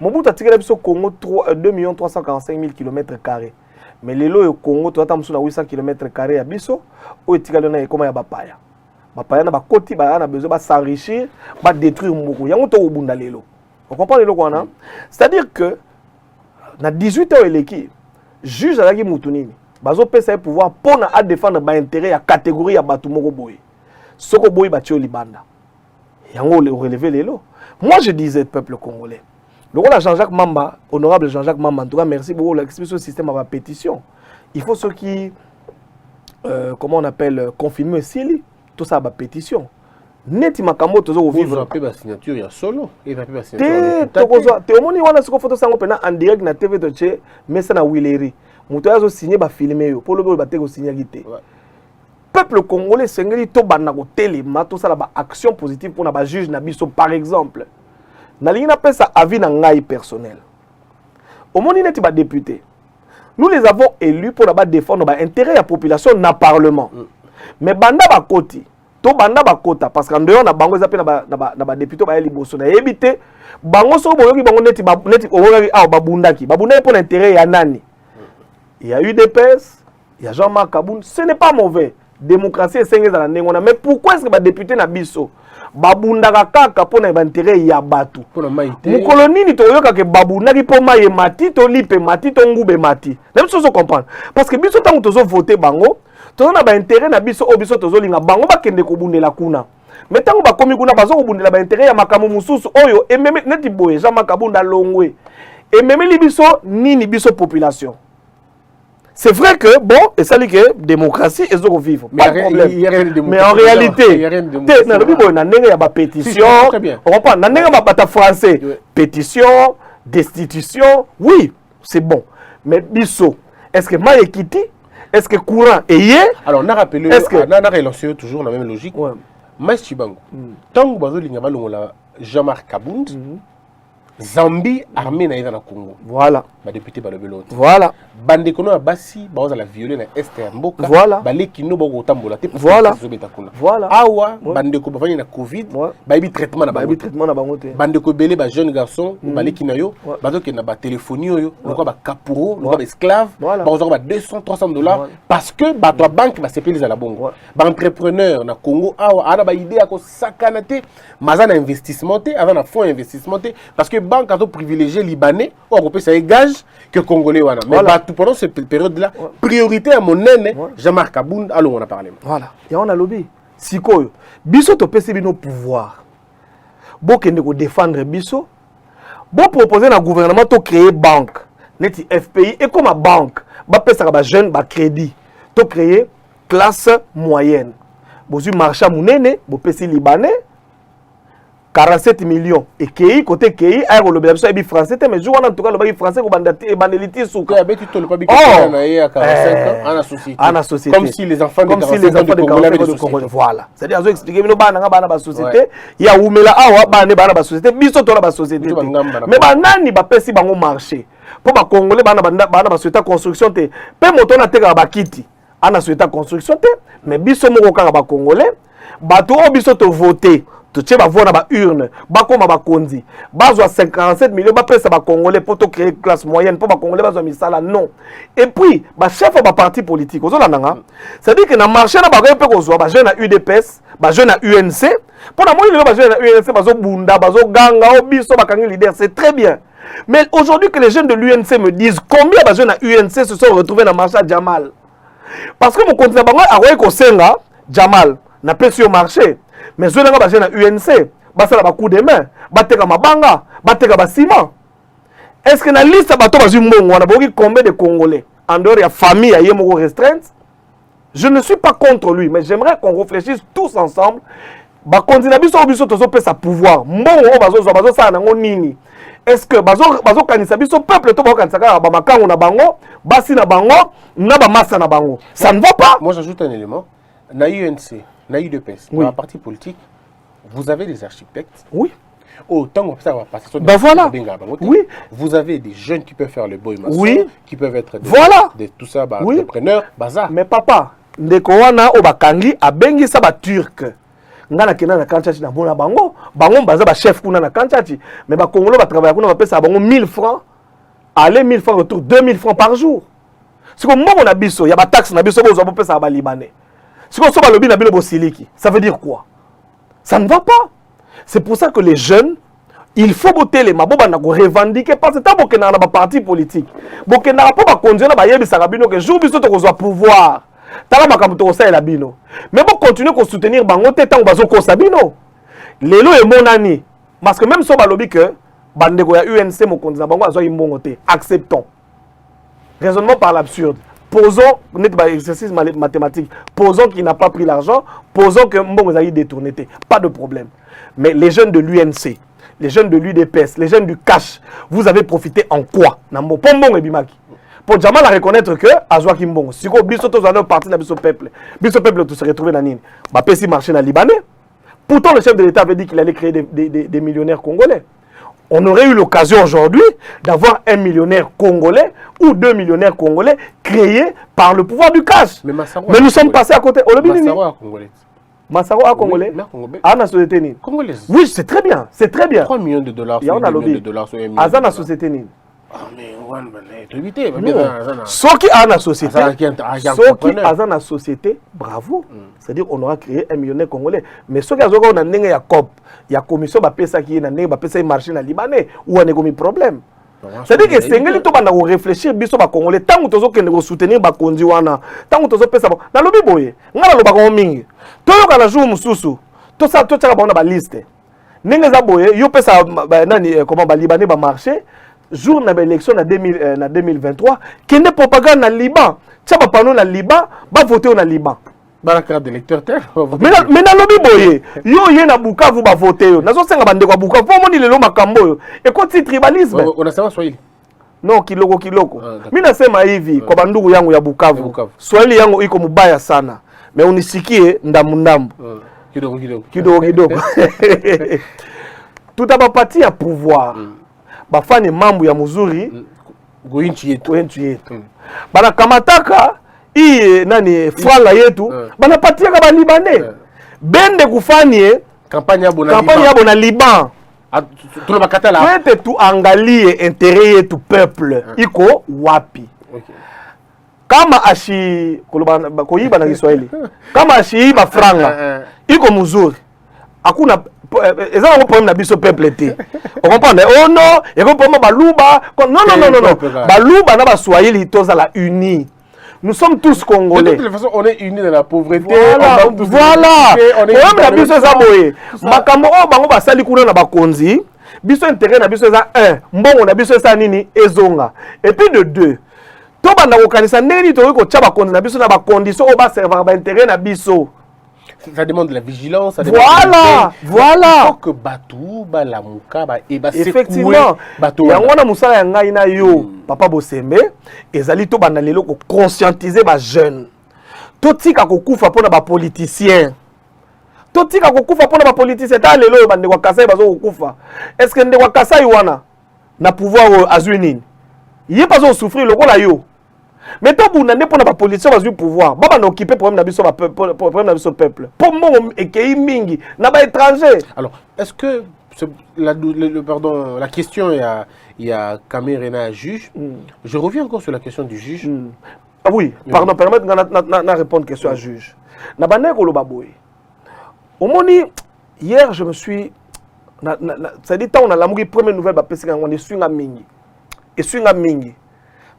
Mobutu a tiré le Congo 2 345 000 km². Mais les lois au Congo, tu as 800 km² à Bisso, où tu as dit comment il y a Bapaya. Bapaya n'a pas côté, il a besoin de s'enrichir, de détruire beaucoup. Il y a un peu de lelo. Vous comprenez le quoi? C'est-à-dire que, dans 18 ans, l'équipe, juge à la Moutounini, bazo pesa pouvoir pour défendre l'intérêt à catégorie à Batumoko Boy. Soko Boy Batio Libanda. Il y a un relevé les lots. Moi, je disais, peuple congolais. Le rôle de Jean-Jacques Mamba, honorable Jean-Jacques Mamba, en tout cas, merci beaucoup. L'expression système à la pétition. Il faut ceux qui, comment on appelle, confirmer Sili, tout ça à la pétition. Neti makambo tozo vivre. Il y a une signature, il y a solo. Il y a une signature. Tu as une photo en direct na TV de Tché, mais c'est na Willery. Moutoya zo signé ba filmer pour le ba tego signé gité. Peuple congolais sengeli to bana ko télé, mato ça la ba action positive pour na ba juge na biso par exemple. Na lingi na pesa avis na ngai personnel. Au moni neti ba député. Nous les avons élus pour na ba défendre ba intérêt à la population na parlement. Mais banda ba koti to banda bakota parce qu'en dehors na bango zape na ba député ba liboso na ebité bango so boyoki bango neti oyoki a babundaki pour l'intérêt ya nani. Il y a eu des UDPS, il y a Jean-Marc Kaboun, ce n'est pas mauvais. Démocratie est sengeza na ndengona, mais pourquoi est-ce que ba député na biso babundaka kaka pour na intérêt ya batu mukolo nini toyoka ke babundaki po maye mati to lipe mati to ngube mati na biso so comprendre parce que biso tango tozo voter bango tozo na ba intérêt na biso o biso tozo linga bango bakende kobundela kuna mais tango bakomi kuna bazo kobundela ba intérêt ya makambo mususu oyo ememe neti boye Jean-Marc Kabunda longwe ememe li biso nini biso population. C'est vrai que, bon, et ça dit que démocratie, ils ont vivre. Pas de problème. Mais en réalité, il y a rien de démocratie. Il y a des pétitions. On comprend. Il y a des français. Pétition, destitution. Oui, c'est bon. Mais biso, est-ce que ma équité, est-ce que courant est hier? Alors, on a rappelé, on a relancé toujours la même logique. Maïs Chibango. Tant que vous avez Jean-Marc Kabound, Zambie armée na na Congo. Voilà. Ba député ba le l'autre. Voilà. Bande kono basi ba za la violer na est ya mboka. Voilà. Ba le kino ba ko tambola te. Voilà. Voilà. Awa bande ko ba fanya na Covid. Ba bi traitement na ba. Ba bi traitement na bango te. Bande ko belé ba jeune garçon ba le kinayo ba zo ke na ba téléphonie yo lokwa ba kapuro lokwa ba esclave ba zo ba 200-300 dollars parce que ba to banque ba sepeli la bongo. Ba entrepreneur na Congo awa ana ba idée ko sakana te mazana investissement te avant na fonds investissement te parce que banque a privilégié libanais ou on peut ça gage que congolais wana mais voilà. Tout pendant cette période là priorité à mon nene Jean-Marc Kabound allons on a parlé voilà et on a lobby sikoyo biso to pesi bino pouvoir bo kende ko défendre biso bo proposer na gouvernement to créer banque neti FPI et comme banque ba pesa ba jeune ba crédit to créer classe moyenne bozu marché munene bo pesi libanais 47 millions et KI côté KI a le bénéfice et français mais je vois en tout cas le français ko bandati et bandeliti sous quoi avec tout le pas à 45 ans en société comme si les enfants de Congo avaient de Congo voilà c'est-à-dire azo expliquer bino bana ba société ya umela awa bana ba société biso to la ba société mais banani ba pesi bango marché pour ba congolais bana ba société construction te pe moto na teka ba kiti ana société construction te mais biso moko kaka ba congolais bato o biso to voter tu sais, va voir dans urne, bakoma bakonzi, bazwa 57 millions, ba pesa ba congolais pour te créer classe moyenne, pour ba congolais bazwa misala non. Et puis, ba chef ba parti politique, ozo lananga, ça dit que na marché na ba pe kozwa ba jeune na UDPS, ba jeune na UNC, pour na moi le ba jeune na UNC bazo bunda, bazo ganga, obiso bakangi leader, c'est très bien. Mais aujourd'hui que les jeunes de l'UNC me disent combien ba jeune na UNC se sont retrouvés dans marché à Jamal. Parce que mon continent bango a roye ko senga Jamal na pesi au marché. Mais je n'ai pas besoin de UNC, basala ba coup de main, bateka mabanga, bateka ba ciment. Est-ce que na liste bato bazu mbongo na boki combien de Congolais en dehors ya famille ya yemoko restreinte? Je ne suis pas contre lui, mais j'aimerais qu'on réfléchisse tous ensemble. Ba konzi na biso biso tozo pesa pouvoir. Mbongo bazo sala nango nini? est-ce que bazo kanisa biso peuple to ba kanisa ka ba makango na bango basi na bango na ba massa na bango ça ne va pas. Moi j'ajoute un élément, na UNC na UDPS dans la partie politique vous avez des architectes. Oui. Autant que ça va passer. Ben voilà. Oui. Vous avez des jeunes qui peuvent faire le boy maçon, oui. qui peuvent être des, voilà. tout ça, bah, oui. Entrepreneurs, bazar. Mais papa, ndeko wana o bakangi abengi sa ba turc. Ngana kena na kanchachi na bona bango, bango baza ba chef kuna na kanchachi, mais ba congolais ba travailler kuna ba pesa bango 1000 francs. Aller 1000 francs retour 2000 francs par jour. Si ko mbongo na biso, ya ba taxe na biso bo zo pesa ba libanais. Si ko so ba lobi na bino bo siliki, ça veut dire quoi? Ça ne va pas. C'est pour ça que les jeunes, il faut botter les maboba na revendiquer parce que tant que na ba parti politique. Boke na pas ba conduire ba yebi sarabino que jour biso to ko zo pouvoir. Tala makambo to ça la bino. Mais bon continuer ko soutenir bango te tant bazo ko sabino. Lelo e monani parce que même so ba lobi que bandeko ya UNC mo konza bango azo imbongo te. Acceptons. Raisonnement par l'absurde. Posons, net exercice mathématique, posons qu'il n'a pas pris l'argent, posons que Mbongo a détourné, pas de problème. Mais les jeunes de l'UNC, les jeunes de l'UDPS, les jeunes du cash, vous avez profité en quoi? Pour Mbongo et Bimaki. Pour Jamal à reconnaître que Azwa Kimbongo, si vous avez parti de Biso peuple tout se retrouver dans Nini, bah si marché dans le Libanais. Pourtant le chef de l'État avait dit qu'il allait créer des millionnaires congolais. On aurait eu l'occasion aujourd'hui d'avoir un millionnaire congolais ou 2 millionnaires congolais créés par le pouvoir du cash. Mais nous sommes passés à côté. Massaro a congolais. Massaro a congolais. Ah, la société Nini. Congolaise. Oui, c'est très bien. C'est très bien. 3 millions de dollars. Il y a un lobby. Ah, la société Nini. Ah, mais on éviter. Ce qui a la société. Ce qui a la société, bravo. C'est-à-dire qu'on aura créé un millionnaire congolais. Mais ce qui a un COP, il y a une commission qui a marché dans le Libanais où on a un problème. C'est-à-dire que c'est un peu de réfléchir biso ba congolais tant que tu as soutenir ba kondi wana tant que tu as pesa na lobi boye ngala lo ba ko mingi to yo kana jour mususu to ça to tshaka ba na ba liste ninga za boye yo pesa nani comment ba libanais ba marché jour na élection na 2023 kende propagande na Liban tshaba pano na Liban ba voter na Liban ba la carte d'électeur mais na lobi boye yo ye na Bukavu ba voter yo nazo senga bande kwa Bukavu po moni lelo makambo yo e ko ti tribalisme unasema Swahili non kiloko mimi nasema hivi kwa bandugu yangu ya Bukavu Swahili yangu iko mubaya sana mais unisikie ndamu kidogo tutabapatia pouvoir bafanye mambo ya mzuri goinchi yetu bana kamataka hii nani franga yetu banapatia ka Libanais bende kufanye kampanya yabo na Liban tunabakatala twete tuangalie intérêt yetu peuple iko wapi. Kama ashi koyiba na Kiswahili kama ashi ba franga iko mzuri hakuna ezala ko problème na biso peuple te. On comprend? Oh non, et ko problème baluba non baluba na ba Swahili tozala uni. Nous sommes tous congolais. De toute façon, on est unis dans la pauvreté. Voilà. On est na biso za boye. Makambo o bango basali kuna na bakonzi. Biso intérêt na biso za 1. Mbongo na biso za nini ezonga. Et puis de 2. To banda ko kanisa ndeni to ko tcha bakonzi na biso na ba conditions o ba servir ba intérêt na biso. Ça demande de la vigilance, ça voilà. Il faut que Batou, Balamuka, effectivement, il y a un moussala ya ngai na yo, papa Bosembe, ezali to banda lelo ko conscientiser ba jeune. To tika ko kufa pona ba politicien. To tika ko kufa pona ba politicien ta lelo bande kwa Kasai bazo ko kufa. Est-ce que ndeko Kasai wana na pouvoir azwini? Yé pas zo souffrir lokola yo. Mais tant que vous n'avez pas de politique, vous avez pouvoir. Baba n'a occupé problème de peuple. Pour moi, et mingi n'a pas étranger. Alors, est-ce que la question il y a Camerena juge. Je reviens encore sur la question du juge. Ah oui, pardon, permettez-moi de répondre à la question à juge. Na bande ko lo baboy. Au moni hier je me suis ça dit on a la première nouvelle ba pesi on est swinga mingi. Et swinga mingi.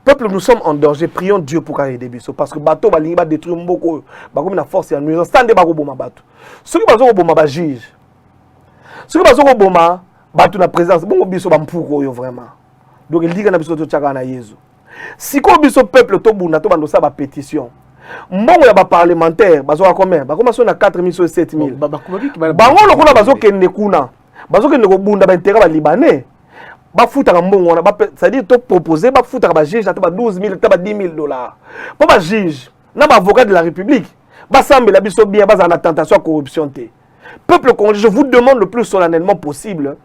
Peuple, nous sommes en danger. Prions Dieu pour qu'il y ait des bisous. Parce que le bateau va détruire beaucoup. Comme la force et la nuisance. Standez pas au bon bateau. Ceux qui sont au bon bateau, juge. Ceux qui sont au bon bateau, la présence. Bon, bisous, pour vraiment. Donc, il dit qu'il y a des bisous de Tchakana Yezu. Si vous bisous peuple, tout le monde a une pétition. Bon, il y a des parlementaires. Ils ont combien? Ils ont 4 000 ou 7 000. Ils ont 4 000 ou 7 000. ba futa mbongo wana c'est-à-dire to proposer ba futa ba juge ata ba 12 000 ata ba 10 000 dollars pour ba juge na ba avocat de la République ba sambela biso bien ba na tentation à corruption té peuple congolais je vous demande le plus solennellement possible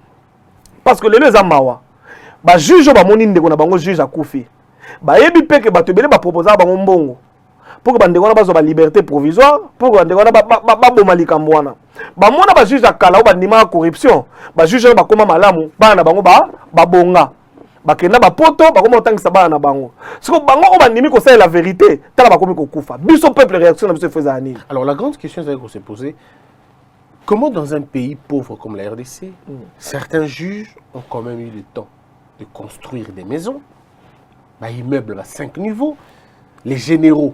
parce que les amawa ba juge ba moni ndeko na bango juge akufi ba yebi peke ba tebele ba proposer ba mbongo pour que bandeko na bazo ba liberté provisoire pour que bandeko na ba boma likambo wana ba mona ba juge akala ba ndima corruption ba juge ba koma malamu ba na bango ba bonga ba kenda ba poto ba koma otangisa ba na bango siko bango o ba ndimi ko la vérité tala ba komi ko kufa biso peuple réaction na biso faisait ani. Alors la grande question c'est qu'on s'est posé, comment dans un pays pauvre comme la RDC certains juges ont quand même eu le temps de construire des maisons, bah, immeubles à 5 niveaux, les généraux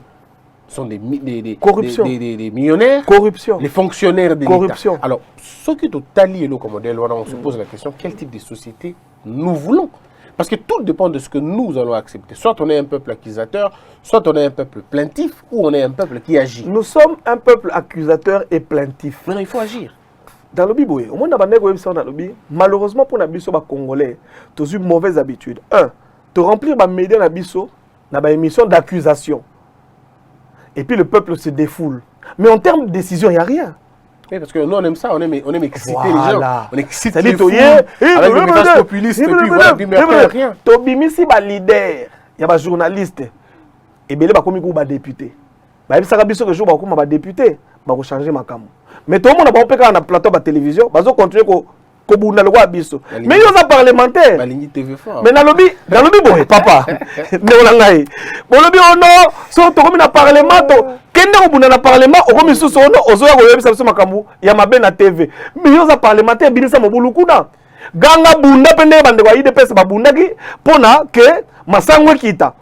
sont des millionnaires, corruption, les fonctionnaires de corruption. l'État. Alors, ce qui est au tali et comme modèle, on se pose la question, quel type de société nous voulons? Parce que tout dépend de ce que nous allons accepter. Soit on est un peuple accusateur, soit on est un peuple plaintif, ou on est un peuple qui agit. Nous sommes un peuple accusateur et plaintif. Maintenant, il faut agir. Dans le Bible, au monde malheureusement pour les Congolais, tu as une mauvaise habitude. Un, te remplir les médias dans une émission d'accusation. Et puis le peuple se défoule. Mais en termes de décision, il n'y a rien. Oui, parce que nous, on aime ça, on aime exciter voilà. les gens. On excite les foules avec le message populiste. Et puis voilà, puis mais après, rien. Tobimisi ba leader, il y a des journalistes. Et bien, il y a des députés. Il y a des jour ba députés, ba changer makambo. Mais tout le monde a pas pu na plateau de télévision, ba continuer ko bunda le wa biso. Mais ils ont parlementaire. Mais dans le lobby papa. Ne on ngai. Bon lobby ono, so to comme na parlement to kende ko bunda na parlement o comme sous ono ozo ya ko yebisa biso makambo ya mabe na TV. Mais ils ont parlementaire binisa mobulu kuna. Ganga bunda pende bande kwa IDPS ba bunda ki pona ke masangwe kita.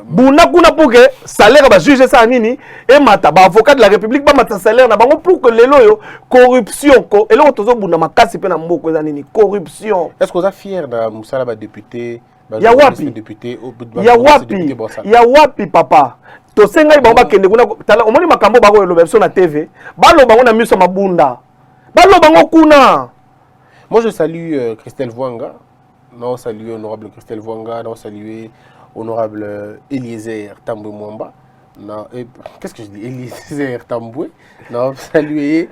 Buna kuna pour que salaire ba juger ça nini et mata ba avocat de la République ba mata salaire na bango pour que lelo yo corruption ko et là tozo buna makasi pe na mboko za nini corruption. Est-ce que vous êtes fier de Moussala ba député ya wapi député ya wapi papa to senga ba kende kuna tala omoni makambo ba ko lo beso na TV ba lo bango na miso mabunda ba lo bango kuna. Moi je salue Christelle Vwanga, non saluer honorable Christelle Vwanga, non saluer honorable Eliezer Tamboué Mwamba. Qu'est-ce que je dis? Eliezer Tamboué. Non, saluer.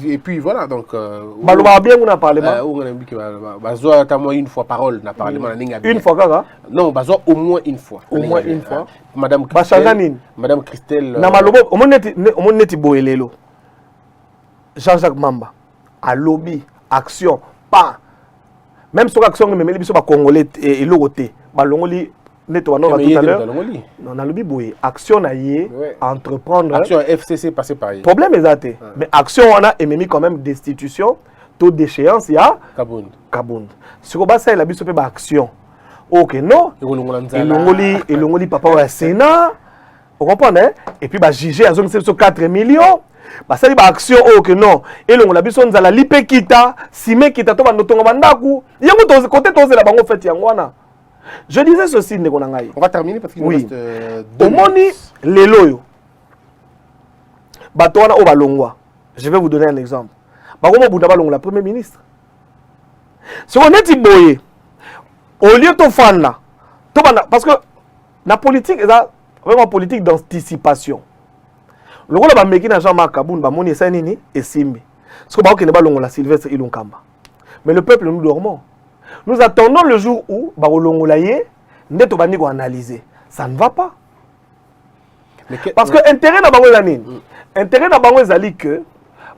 Et puis voilà, donc. Bah, bien, on a parlé. Une fois parole, on a parlé. Une fois, Kaka? Non, au moins une fois. Au moins une fois. Madame Christelle. Madame Christelle. Namalobo, au moins neti boelelo. Jean-Jacques Mamba. À lobby, action, pas. Même sur l'action, mais les Congolais et l'Oroté. Balongoli. Tout à l'heure, non, dans le Bible, action entreprendre. Action FCC passé par là. Problème est mais action on a émis quand même destitution, taux d'échéance il y a Kabound. Ce qu'on va faire la biso pe action. OK non. Et l'ongoli papa au Sénat. Vous comprenez? Et puis bah juger à zone 4 millions. Bah ça dit bah action OK non. Et l'ongoli biso nzala lipe kita, sime kita to ba notonga bandaku. Yango to côté to la bango fait yangwana. Je disais ceci, on va terminer parce qu'il nous reste au moni les loyaux. Batouana au balongwa. Je vais vous donner un exemple. Baromo Boudabalong, la première ministre. Si on est boyé, au lieu de faire là, parce que la politique est vraiment politique d'anticipation. Le rôle de Mekina Jean-Marc Kaboun, Bamoni Sanini et Simbi. Parce que Baroki n'est pas la Sylvestre Ilunkamba. Mais le peuple, nous dormons. Nous attendons le jour où Barolongolaye n'est pas analysé. Ça ne va pas. Parce que l'intérêt de Bango intérêt de Bango est que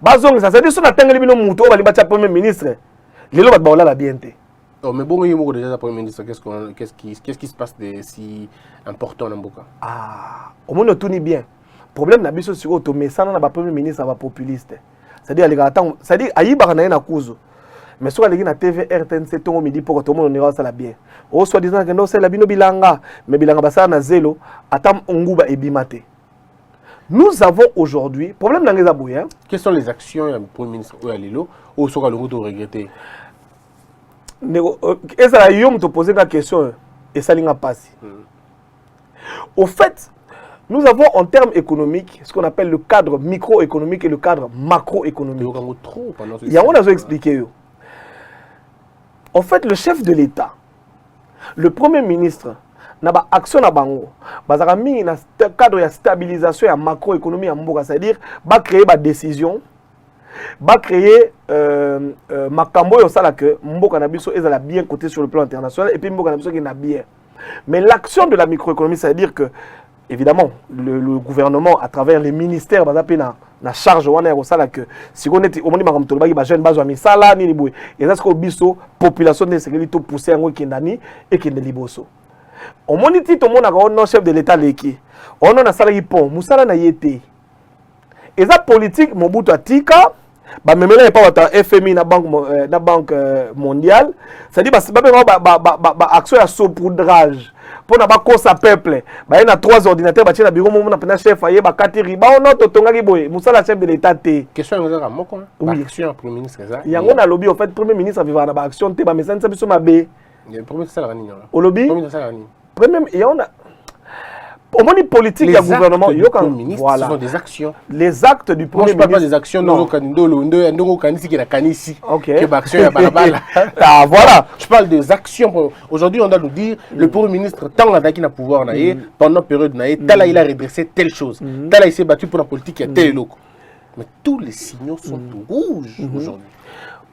Bazong, ça veut dire que si on a un mouton, on va aller Premier ministre. Les lois de la bienté. Mais bon, il y a déjà Premier ministre. Qu'est-ce qui se passe de si important dans Mboka? Ah, au moins, on tourne bien. Le problème, c'est que si on met ça dans le Premier ministre, ça va populiste. C'est-à-dire, il y a un couso. Mais si on a na TV RTNC tout midi pour que tout le monde ira ça la bien. Au soi-disant que non c'est la bino bilanga, mais bilanga basa na zélo, atam onguba et bimate. Nous avons aujourd'hui problème dans les abouya. Quelles sont les actions du Premier ministre Oyalilo ou sera le retour regretté? Et ça yom te poser la question et ça linga passe. Au fait, nous avons en termes économiques ce qu'on appelle le cadre microéconomique et le cadre macroéconomique. Il y a on a expliqué. En fait, le chef de l'État, le Premier ministre, n'a pas action à bango. Bazara mingi na cadre de stabilisation et macroéconomie en mboka, c'est-à-dire va créer des décisions, va créer makambo yo sala que mboka na biso ezala bien côté sur le plan international et puis mboka na biso qui na bien. Mais l'action de la microéconomie, c'est-à-dire que évidemment le gouvernement à travers les ministères bazape na charge wana ya sala que si on est au moment makambo tolobaki ba jeune bazwa misala nini boye et ça ce que biso population de sécurité pousser yango kindani et kinde liboso. On monite tout le monde a un chef de l'État leki. On a un salarié pont, Moussala na yete. Et ça politique Mobutu atika, ba memela pas wata FMI na banque mondiale, ça dit ba action à saupoudrage. Pour na ba kosa peuple, ba na 3 ordinateurs ba tina bureau mon na chef aye ba katiri ba on to tonga boye, Moussala chef de l'État te. Question ngaka moko, ba action premier ministre ça. Yango na lobby en fait premier ministre vivra na ba action te ba message ça biso mabe. Le premier ministre ça la nini. Au lobby Premier ministre ça la nini. Même il y a au moins politique du gouvernement, il y a voilà. Ce sont des actions. Les actes du premier ministre. Moi, je ne parle pas des actions. Ok. Ah, voilà. Je parle des actions. Aujourd'hui, on doit nous dire le premier ministre, tant qu'il a pouvoir, pendant la période, tel il a redressé telle chose. Tel il s'est battu pour la politique, il y a tel loco. Mais tous les signaux sont rouges aujourd'hui.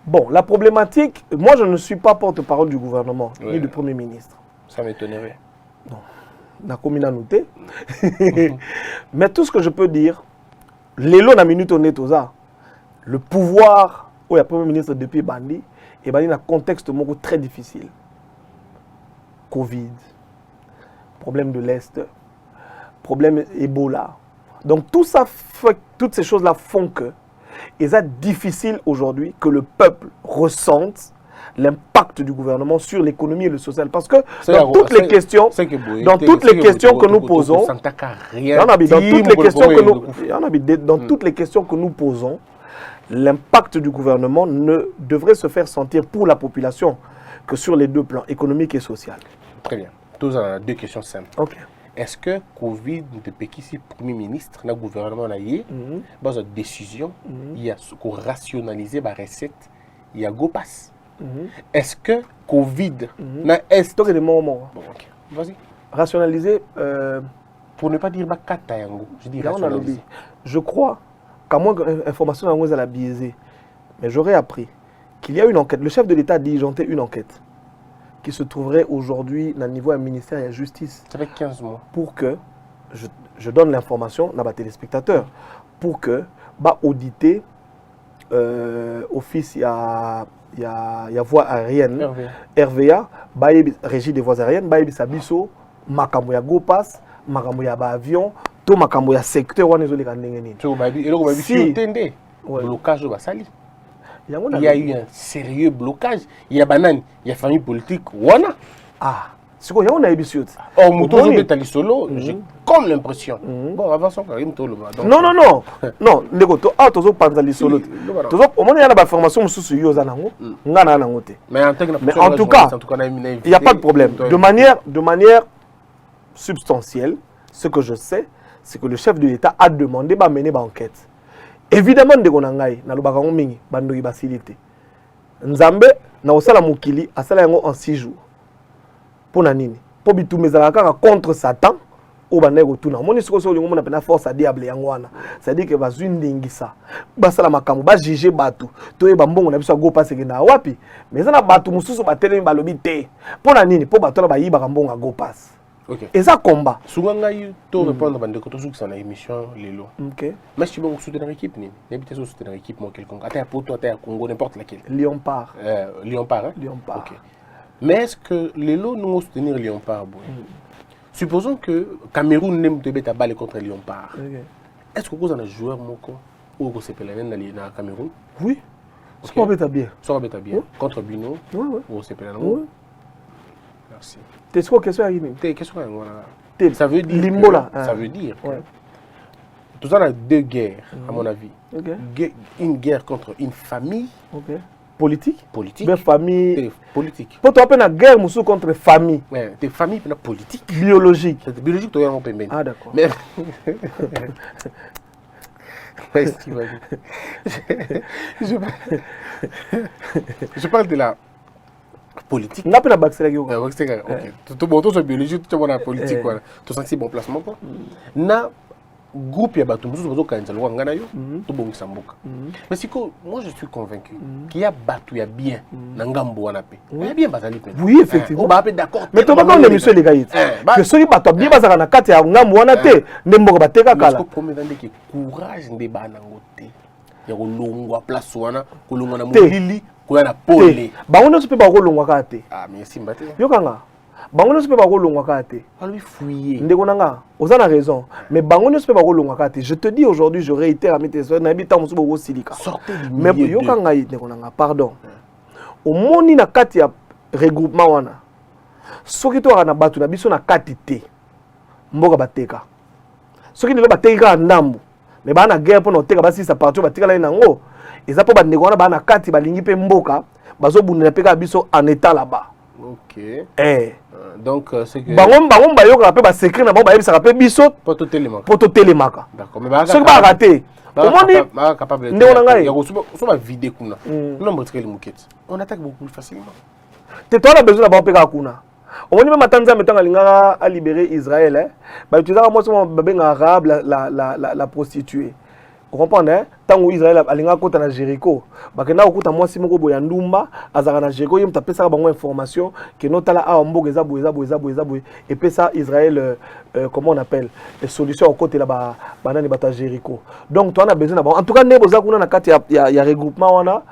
Bon, la problématique, moi je ne suis pas porte-parole du gouvernement, ni du premier ministre. Ça m'étonnerait. Non. Na komina noté. Mais tout ce que je peux dire, l'élo na minute on est aux arts. Le pouvoir où il y a premier ministre depuis Bandi, et Bandi dans un contexte très difficile. Covid, problème de l'Est, problème Ebola. Donc tout ça fait, toutes ces choses-là font que il est difficile aujourd'hui que le peuple ressente l'impact du gouvernement sur l'économie et le social. Parce que dans toutes les questions, dans toutes les questions que nous posons, dans toutes les questions que nous posons, l'impact du gouvernement ne devrait se faire sentir pour la population que sur les deux plans, économique et social. Très bien. Tous en deux questions simples. Okay. Est-ce que Covid de Pékissi, Premier ministre, le gouvernement a eu une décision, il y a rationaliser la recette, il y a GoPass. Est-ce que Covid est des moments. Bon, ok. Vas-y. Rationaliser. Pour ne pas dire Bakata Yango, je dis rationaliser. Je crois qu'à moins information à la biaisée, mais j'aurais appris qu'il y a une enquête. Le chef de l'État a diligenté une enquête qui se trouverait aujourd'hui au niveau du ministère de la Justice. Ça fait 15 mois. Pour que je donne l'information à mes téléspectateurs, pour que auditer office il y a voie aérienne RVA régie des voies aériennes sabiso makambo ya GoPass makambo ya ba avion to makambo ya secteur wana ezoleka ndenge nini to babi eloko babi si otende blocage basali il y a eu un sérieux blocage il y a banane il y a famille politique wana siko ya on a ebisiot oh muto zo betali solo j'ai comme l'impression bon avançons quand même to le non ndeko to tozo panzali solo tozo au moins il y a la formation mususu yo za nango ngana nango te mais en tout cas il y a pas de problème de manière substantielle ce que je sais c'est que le chef de l'État a demandé ba mener ba enquête évidemment ndeko na ngai na lobaka ngo mingi bandoki basilité nzambe na osala mukili asala yango en 6 jours. Pour nini pour bitumezala contre Satan au banego tuna moni siko so lingo mona pena force à diable yangwana c'est-à-dire que bazwi ndingisa basala makambo ba juger batu to e bambongo na biso go passer na wapi mais na batu mususu batelemi balobi te pour nini pour batu ba yiba mbongo a go pass. OK. Et ça combat souvent ngai to répondre bandeko to sur na émission lelo. OK. Mais si bon soutenir équipe ni n'habite sur soutenir équipe moi quelconque ata pour toi ata Congo n'importe laquelle Lyon part Lyon part. OK. Mais est-ce que les lots nous soutenir Lyon-Par supposons que Cameroun n'aime te mettre à balle contre Lyon-Par. Est-ce que vous avez un joueur ou que c'est Pelanen dans Cameroun? Oui. Ça va être bien. Ça va être bien. Contre Bino ou c'est Pelanen? Merci. T'es quoi question à ça veut dire ça veut dire tout ça a deux guerres à mon avis. Une guerre contre une famille. Politique. Bien famille. Politique. Pour toi, une guerre contre famille. Ouais, des familles politique. Biologique. Biologique, tu as un peu. Ah d'accord. Mais... je parle de politique. N'a pas la bac c'est OK. Tout bon, tout c'est biologie, tout bon la politique voilà. Tout ça c'est bon placement quoi. Na groupe ya bato mususu bazo kanza lwa ngana yo to bongisa mboka. Mais siko moi je suis convaincu qu'il y a bato ya bien na ngambo wana pe. Il y a bien bazali pe. Oui effectivement. On va d'accord. Mais to ba quand l'émission les gars. Que soki bato bien bazaka na kati ya ngambo wana te ne mboko bateka kala. Parce que premier dande que courage nde bana ngote. Ya kolongwa place wana kolongwa na molili ko ya na pole. Ba on se peut ba kolongwa ka te. Ah mais simba te. Yo kanga. Bango se peut pas kolongwa ka te. On lui fouiller. Ndeko nanga, ozana raison. Mais bango ne se peut pas kolongwa ka te. Je te dis aujourd'hui, je réitère à mes téléspectateurs, na bita musu boko silika. Sortez du milieu. Mais yo kanga ndeko nanga, pardon. Au moni na kati ya regroupement wana. Soki to na batu na biso na kati te. Mboka bateka. Soki ndelo bateka ndambu. Mais ba na guerre pour noteka basi sa partout bateka la nango. Eza po ba ndeko wana ba na kati balingi pe mboka, bazo bundela peka biso en état là-bas. OK. Donc c'est que bango ba yoka pe ba secret na bango ba yebisa pe biso poto telemaka. D'accord. Mais ba ce que ba raté. Comment ba capable de ngai. Ya so ba vider kuna. Nombre de muketi. On attaque beaucoup plus facilement. Te toi a besoin d'avoir peka kuna. On dit même matanza metanga lingara à libérer Israël hein. Ba utiliser moi so ba benga arabe la prostituée. Vous comprenez hein? Tant que Israël alinga kota na Jéricho, bakenda okuta mwasi moko boya ndumba azaka na Jéricho yem tapesa bango information que notala a mboga eza boye et puis ça Israël comment on appelle les solutions au côté là ba banani bata Jéricho. Donc toi on a besoin d'abord en tout cas nebo za kuna na kati ya regroupement wana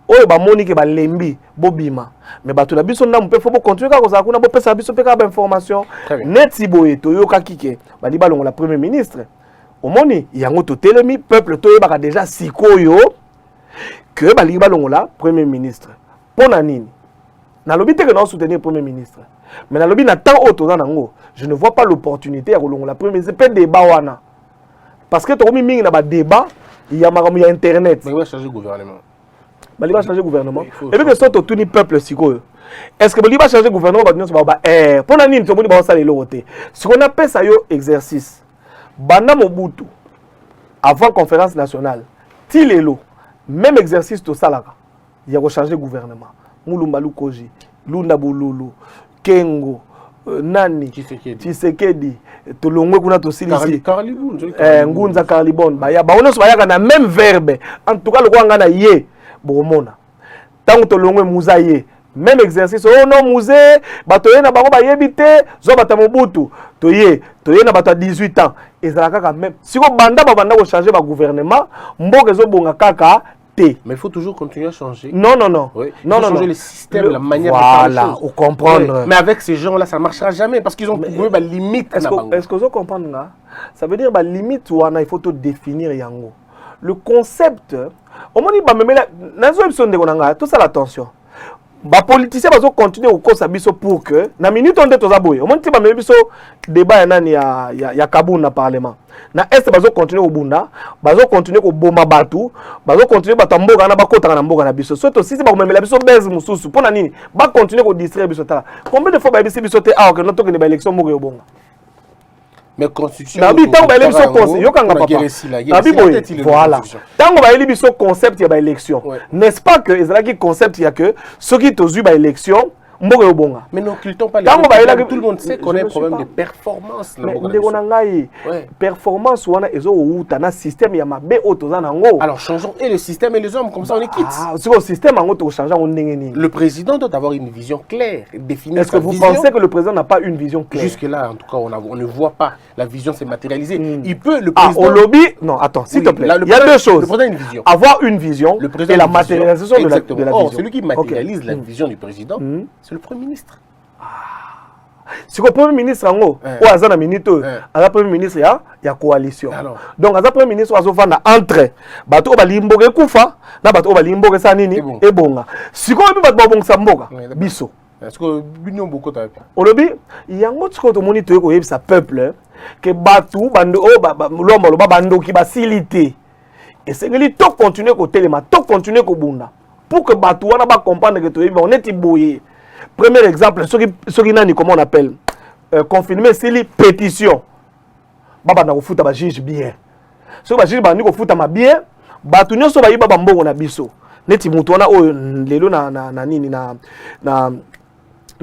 oyo ba moni ke ba lembi bobima mais bato na biso ndamu pe faut continuer ka kozala kuna bo pesa biso pe ka ba information neti boye to yoka kike ba li balongo la premier ministre. Au moni yango to telemi peuple to yebaka déjà sikoyo que balingi balongola premier ministre pona nini na lobi te que non soutenir premier ministre mais na lobi na temps auto nango je ne vois pas l'opportunité ya kolongola premier ministre pe débat wana parce que to mi mingi na ba débat il y a maramu ya internet mais va changer gouvernement bali va changer gouvernement et puis que so to tuni peuple sikoyo est-ce que bali va changer gouvernement ba nyonso ba pona nini to moni ba sala eloko te ce qu'on appelle ça yo exercice Banda Mobutu, avant conférence nationale, Tilelo, même exercice de Salaka, il y a changé le gouvernement. Moulumbalu Koji, Lunda Boululu, Kengo, Nani, Tshisekedi, Tolongwe Kuna Tosilisi, Ngunza Karlibon, Baya, Baonos Bayaka na même verbe. En tout cas, le Kwanga na ye, Boromona. Tant que Tolongwe Mouzaye, même exercice, oh non, Mouzé, Batoye na Bango Bayebite, Zobata Mobutu, Toye na Bata 18 ans. Et ça quand même. Si on banda ko changer ba gouvernement, mboka zo bonga kaka té. Mais il faut toujours continuer à changer. Non. Oui. Non. Changer le système, la manière de faire les choses. Voilà, on comprendre. Oui. Mais avec ces gens-là, ça ne marchera jamais parce qu'ils ont trouvé la limite. Est-ce que vous comprenez là? Ça veut dire la limite où il faut tout définir yango. Le concept, au moment où même là, tout ça l'attention. Les politiciens vont continuer au cours de pour que, na minute on est aux aboyés. Au moment où il y a débat il y a Kaboul dans le Parlement. Na est vont continuer au Bunda, vont continuer au Boma Batu, vont continuer à Tamboga na bakota na Mboga na biso. Surtout si c'est même la biso base mususu. Pour nani, va continuer au distraire biso tala. Combien de fois va biso te ah que notre que les élections Mboga au Bonga. Mais constitution. Nabi tant ba élection concept, yo kanga papa. Nabi boy, voilà. Tant ba élection concept ya ba élection. N'est-ce pas que ezalaki concept ya que ceux qui tozu ba élection Mboga Obonga. Mais n'occultons pas les tout le monde sait qu'on a un problème de performance là. Mais performance wana ezo outa na système ya mabe otoza nango. Alors changeons et le système et les hommes comme ça on est quitte. Ah, c'est le système en auto changer on ndengeni. Le président doit avoir une vision claire, définir. Est-ce que vous pensez que le président n'a pas une vision claire? Jusque là en tout cas on ne voit pas la vision s'est matérialisée. Il peut le président au lobby non attends s'il te plaît. Il y a deux choses. Le président a une vision. Avoir une vision et la matérialisation de la vision. Or celui qui matérialise la vision du président c'est le Premier ministre. Si le Premier ministre ou Azana Minito, le Premier ministre il y a coalition. Donc le Premier ministre Azofana entre bato balimboge kufa na bato balimboge sanini et bonga. Si ko bi bato bonga samboga biso. Est-ce que l'union beaucoup t'a fait? Olobi yango tsiko to moni to ko yebisa peuple que bato bando lomba lo bando ki basilité. Et c'est que to continuer ko telema, to continuer ko bunda pour que bato wana ba comprendre que to on est boyé. Premier exemple, ce qui nani comment on appelle confirmer c'est les pétitions. Baba na ko futa ba juge bien. Ce ba juge ba ni ko futa ma bien, ba tunyo so ba yiba ba mbongo na biso. neti mutu wana oyo lelo na nini na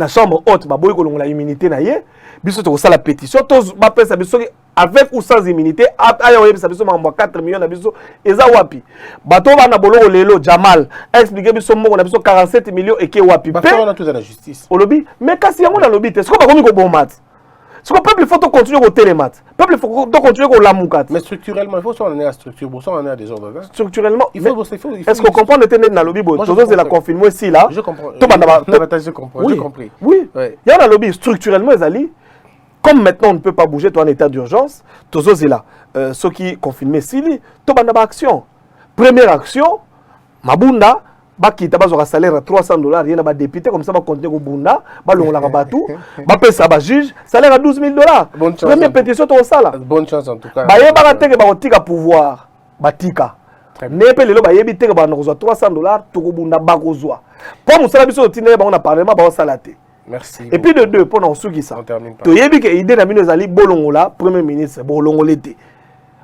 chambre haute baboyi kolongola immunité na ye biso tokosala pétition to bapesa biso avec ou sans immunité aya oyebisa biso makambo 4 millions na biso eza wapi bato bana boloko lelo Jamal expliquer biso mbongo na biso 47 millions eke wapi pe on tout dans la justice olobi mais kasi yango na lobi te siko bakomi ko bomate siko peuple faut continuer ko télémate peuple faut continuer ko lamukat mais structurellement il faut soit on est à structure pour ça on est à désordre structurellement il faut est-ce qu'on comprend le tenir na lobi bo toujours c'est la confirmer si là je comprends to banda je comprends j'ai compris oui ya na lobi structurellement ezali. Comme maintenant on ne peut pas bouger, toi en état d'urgence, tous ces là, ceux qui confinent Sili, tout banda action. Première action, Mabunda, baki tabazo un salaire à $300, rien à député comme ça va continuer au Bunda, balon la rabatou, payer ça ba juge, salaire à $12,000. Première pétition tout ça là. Bonne chance en tout cas. Ba yeba teke ba otika pouvoir, batika. Nepe lelo ba yebi teke ba nozo $300 to ko Bunda bakozwa. Pour musala biso tine ba on a parlement ba salate. Merci. Et puis de deux, pendant ceux qui savent. Tu as vu que l'idée de la bolongola, premier ministre, bolongolete.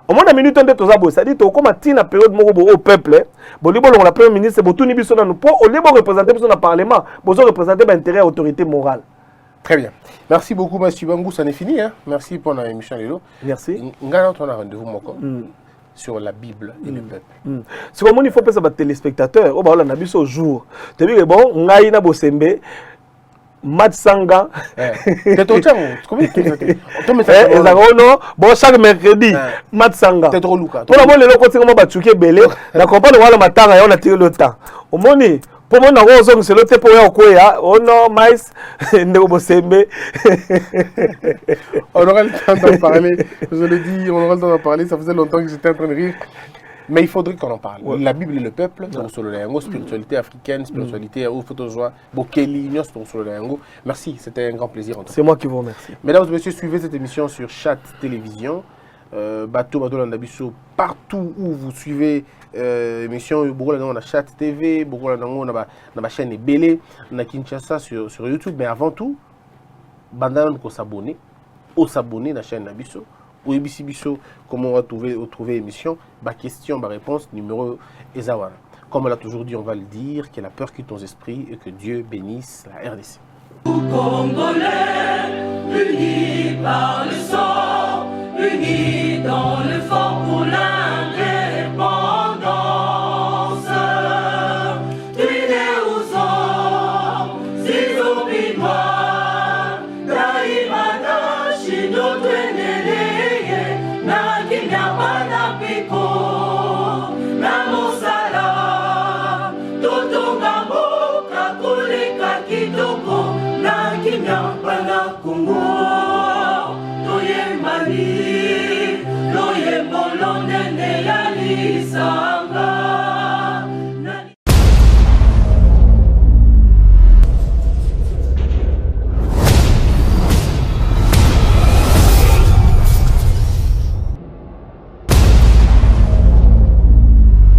Au moins, la minute, on est aux abos. C'est-à-dire que comme à la période au peuple, bolongola, premier ministre, tout n'est pas nous pour au lieu de représenter le Parlement, vous représenter l'intérêt de l'autorité morale. Très bien. Merci beaucoup, M. Bangou. Ça n'est fini. Hein? Merci pour l'émission. Merci. Nous avons un rendez-vous sur la Bible et le peuple. C'est comme il faut penser à téléspectateurs. On va aller au jour. Tu as vu que bon, on a une bosembe. Matsanga. T'es trop tard. Comment tu fais? Bon, chaque mercredi, Matsanga. T'es trop louka. Pour la bonne, le côté comment battuquer belé, la compagnie voilà matanga et on a tiré le temps. Au moni, pour moi, on a c'est le temps pour y quoi, oh non, maïs, ne on aura le temps d'en parler. Je le dis, on aura le temps d'en parler. Ça faisait longtemps que j'étais en train de rire. Mais il faudrait qu'on en parle. Ouais. La Bible et le peuple, spiritualité africaine, spiritualité au photozoa, Bokeli, merci, c'était un grand plaisir. C'est moi qui vous remercie. Mesdames et messieurs, suivez cette émission sur Chat Télévision. Bateau Landabiso, partout où vous suivez l'émission, on a Chat TV, on a ma chaîne Bélé, on a Kinshasa sur YouTube. Mais avant tout, Bandana nous s'abonner, à la chaîne Nabiso. Ou Bisso, comment on va trouver l'émission, ma question, ma réponse, numéro Ezawana. Comme on l'a toujours dit, on va le dire, que la peur quitte nos esprits et que Dieu bénisse la RDC. Congolais, unis par le sang, unis dans le fort pour l'indépendance. Tués aux hommes, si oublie-moi, Daïmana, Chido, Congo, Toye Mali, Toye Bolonde, Neyalisa.